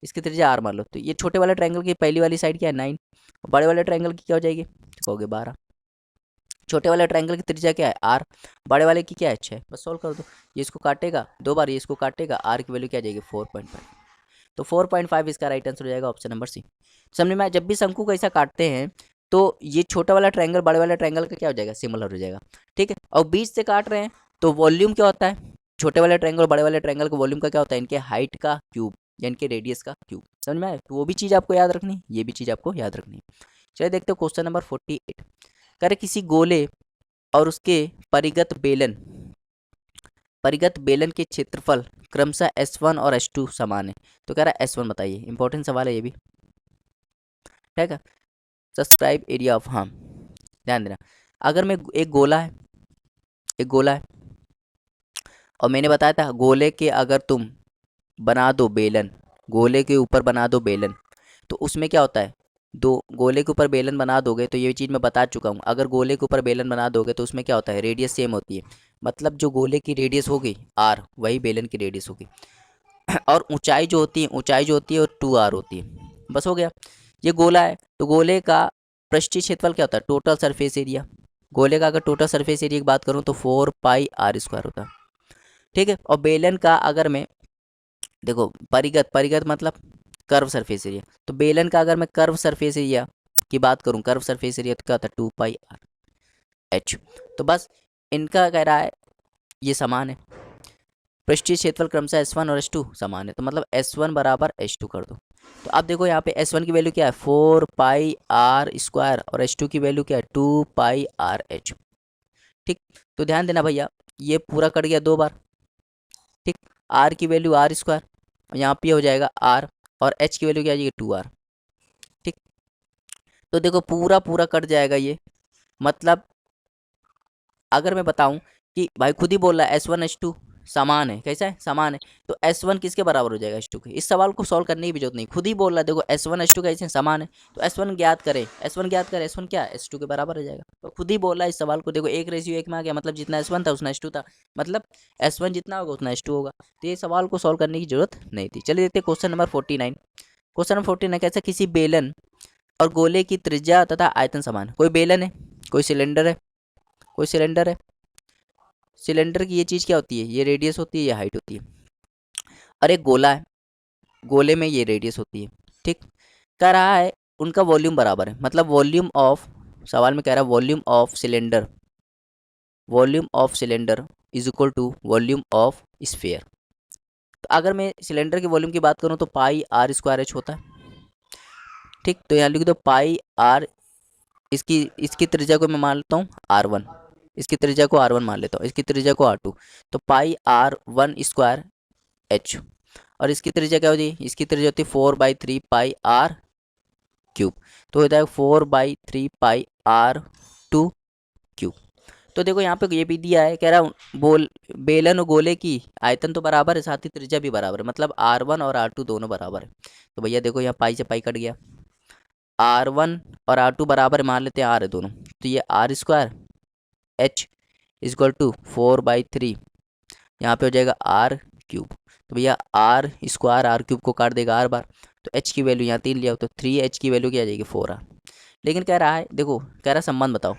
इसकी त्रिज्या आर मान लो, तो ये छोटे वाले ट्रायंगल की पहली वाली साइड क्या है, 9, बड़े वाले ट्रायंगल की क्या हो जाएगी, कहोगे 12। छोटे वाले ट्रायंगल की त्रिज्या क्या है, आर, बड़े वाले की क्या है, 6। बस सॉल्व कर दो, ये इसको काटेगा दो बार, ये इसको काटेगा, आर की वैल्यू क्या आ जाएगी, 4.5। तो 4.5 इसका राइट आंसर हो जाएगा, ऑप्शन नंबर सी। समझ में, जब भी शंकु को ऐसा काटते हैं तो ये छोटा वाला ट्रायंगल बड़े वाले ट्रायंगल का क्या हो जाएगा, सिमिलर हो जाएगा, ठीक है। और बीच से काट रहे हैं तो वॉल्यूम क्या होता है, छोटे वाले ट्रायंगल बड़े वाले ट्रायंगल का वॉल्यूम का क्या होता है, इनके हाइट का क्यूब या इनके रेडियस का क्यूब। समझ में आया, तो वो भी चीज़ आपको याद रखनी, ये भी चीज़ आपको याद रखनी। चलिए देखते हो क्वेश्चन नंबर 48। कह रहे किसी गोले और उसके परिगत बेलन, परिगत बेलन के क्षेत्रफल क्रमशः S1 और S2 समान है। तो कह रहा है S1 बताइए, इंपॉर्टेंट सवाल है ये भी, ठीक है। सब्सक्राइब एरिया ऑफ, हाँ ध्यान देना, अगर मैं एक गोला है, एक गोला है, और मैंने बताया था गोले के अगर तुम बना दो बेलन, गोले के ऊपर बना दो बेलन, तो उसमें क्या होता है, दो गोले के ऊपर बेलन बना दोगे, तो ये चीज़ मैं बता चुका हूँ, अगर गोले के ऊपर बेलन बना दोगे तो उसमें क्या होता है, रेडियस सेम होती है, मतलब जो गोले की रेडियस होगी आर, वही बेलन की रेडियस होगी। और ऊंचाई जो होती है, ऊंचाई जो होती है वो 2r होती है। बस हो गया। ये गोला है तो गोले का पृष्ठीय क्षेत्रफल क्या होता है, टोटल सरफेस एरिया। गोले का अगर टोटल सरफेस एरिया की बात करूँ तो 4πr² होता है, ठीक है। और बेलन का अगर मैं देखो, परिगत, परिगत मतलब कर्व सरफेस एरिया, तो बेलन का अगर मैं कर्व सरफेस एरिया की बात करूँ, कर्व सरफेस एरिया तो क्या होता है, 2πr/h। तो बस इनका कह रहा है ये समान है, पृष्ठीय क्षेत्रफल क्रमशः S1 और S2 समान है, तो मतलब S1 बराबर S2 कर दो। तो अब देखो यहाँ पे S1 की वैल्यू क्या है, 4πr² और S2 की वैल्यू क्या है, 2πr/h, ठीक। तो ध्यान देना भैया, ये पूरा कट गया दो बार, ठीक। r की वैल्यू r², यहाँ पे हो जाएगा r, और h की वैल्यू क्या आ जाएगी, 2r, ठीक। तो देखो पूरा पूरा कट जाएगा ये, मतलब अगर मैं बताऊं कि भाई खुद ही बोल रहा है S1 S2 समान है, कैसा है, समान है, तो S1 किसके बराबर हो जाएगा, S2 के। इस सवाल को सॉल्व करने की भी जरूरत नहीं, खुद ही बोल रहा है, देखो S1 S2 कैसे समान है, तो S1 ज्ञात करें, S1 ज्ञात करें, S1 क्या है, S2 के बराबर हो जाएगा। तो खुद ही बोल रहा है इस सवाल को, देखो 1:1 में आ गया, मतलब जितना S1 था उतना S2 था, मतलब S1 जितना होगा उतना S2 होगा। तो ये सवाल को सॉल्व करने की जरूरत नहीं थी। चलिए देखते क्वेश्चन नंबर 49। क्वेश्चन नंबर 49 कैसा, किसी बेलन और गोले की त्रिज्या तथा आयतन समान, कोई बेलन है, कोई सिलेंडर है, कोई सिलेंडर है, सिलेंडर की ये चीज़ क्या होती है, ये रेडियस होती है, ये हाइट होती है। और एक गोला है, गोले में ये रेडियस होती है। ठीक, कह रहा है उनका वॉल्यूम बराबर है, मतलब वॉल्यूम ऑफ, सवाल में कह रहा है volume of cylinder is equal to volume of sphere. तो अगर मैं सिलेंडर के वॉल्यूम की बात करूँ तो पाई आर स्क्वायर एच होता है। ठीक, तो यहाँ लिख दो पाई आर, इसकी इसकी त्रिज्या को मैं मान लेता हूँ R1, इसकी त्रिज्या को R1 मान लेता हूँ, इसकी त्रिज्या को R2। तो पाई R1 स्क्वायर एच, और इसकी त्रिज्या क्या होती है, इसकी त्रिज्या होती है 4/3 पाई आर क्यूब। तो होता है 4/3 पाई R2 क्यूब। तो देखो यहाँ पे ये भी दिया है, कह रहा हूँ बेलन और गोले की आयतन तो बराबर है, साथ ही त्रिज्या भी बराबर है, मतलब R1 और R2 दोनों बराबर है। तो भैया देखो यहाँ पाई से पाई कट गया, R1 और R2 बराबर मान लेते हैं, R है दोनों, तो ये R square H equal to 4/3, यहाँ पे हो जाएगा R क्यूब। तो भैया R स्क्वायर R क्यूब को काट देगा R बार, तो H की वैल्यू यहाँ 3 लिया, तो 3H की वैल्यू क्या आ जाएगी 4R। लेकिन कह रहा है, देखो कह रहा है संबंध बताओ,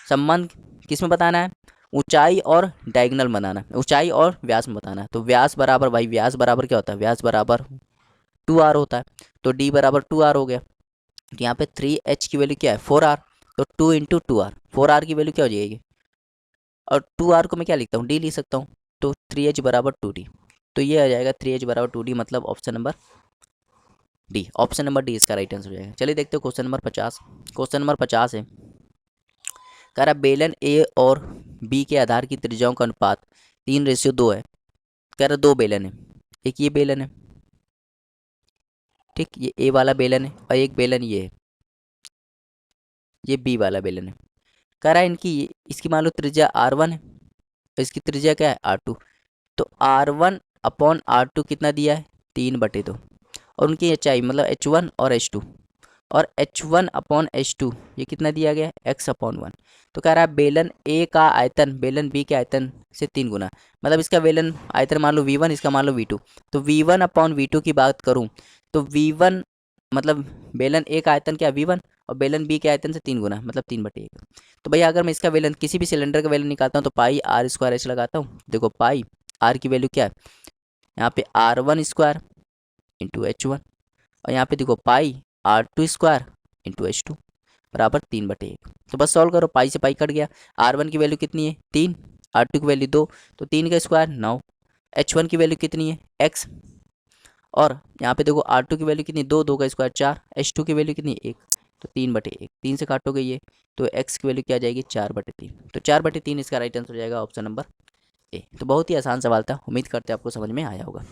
संबंध किस में बताना है, ऊंचाई और डायगोनल बनाना है, ऊंचाई और व्यास में बताना है। तो व्यास बराबर, भाई व्यास बराबर क्या होता है, व्यास बराबर 2R होता है, तो D बराबर 2R हो गया। तो यहाँ पे 3H की वैल्यू क्या है 4R, तो 2 × 2R, 4R की वैल्यू क्या हो जाएगी, और 2R को मैं क्या लिखता हूँ, D लिख सकता हूँ, तो 3H बराबर 2D। तो ये आ जाएगा 3H बराबर 2D, मतलब option number D, option number D इसका राइट आंसर हो जाएगा। चलिए देखते हो क्वेश्चन नंबर 50। क्वेश्चन नंबर 50 है, कह रहा बेलन ए और बी के आधार की त्रिज्याओं का अनुपात 3:2 है। कह रहा दो बेलन है, एक ये बेलन है, ठीक, ये ए वाला बेलन है, और एक बेलन ये है, ये बी वाला बेलन है। कह रहा है इनकी इसकी मान लो त्रिज्या R1 है, और इसकी त्रिज्या क्या है R2। तो R1 अपॉन R2 कितना दिया है 3/2, और उनकी ऊंचाई मतलब H1 और H2, और H1 अपॉन H2 ये कितना दिया गया है x/1। तो कह रहा है बेलन A का आयतन बेलन B के आयतन से 3 गुना, मतलब इसका बेलन आयतन मान लो V1, इसका मान लो V2। तो V1 अपॉन V2 की बात करूं तो V1 मतलब बेलन A का आयतन क्या V1, और बेलन B के आयतन से 3 गुना, मतलब 3/1। तो भैया अगर मैं इसका बेलन किसी भी सिलेंडर का बेलन निकालता हूँ तो पाई R स्क्वायर H लगाता हूँ। देखो पाई R की वैल्यू क्या है, यहाँ पे R1 स्क्वायर इंटू H1, और यहाँ पे देखो पाई R2 स्क्वायर इंटू H2 बराबर 3/1। तो बस सॉल्व करो, पाई से पाई कट गया, R1 की वैल्यू कितनी है 3, R2 की वैल्यू 2, तो 3 का स्क्वायर 9, H1 की वैल्यू कितनी है x, और यहाँ पे देखो R2 की वैल्यू कितनी 2, 2 का स्क्वायर 4, H2 की वैल्यू कितनी 1, तो 3/1, 3 से काटोगे ये, तो x की वैल्यू क्या आ जाएगी 4/3। तो 4/3 इसका राइट आंसर हो जाएगा ऑप्शन नंबर ए। तो बहुत ही आसान सवाल था, उम्मीद करते हैं आपको समझ में आया होगा।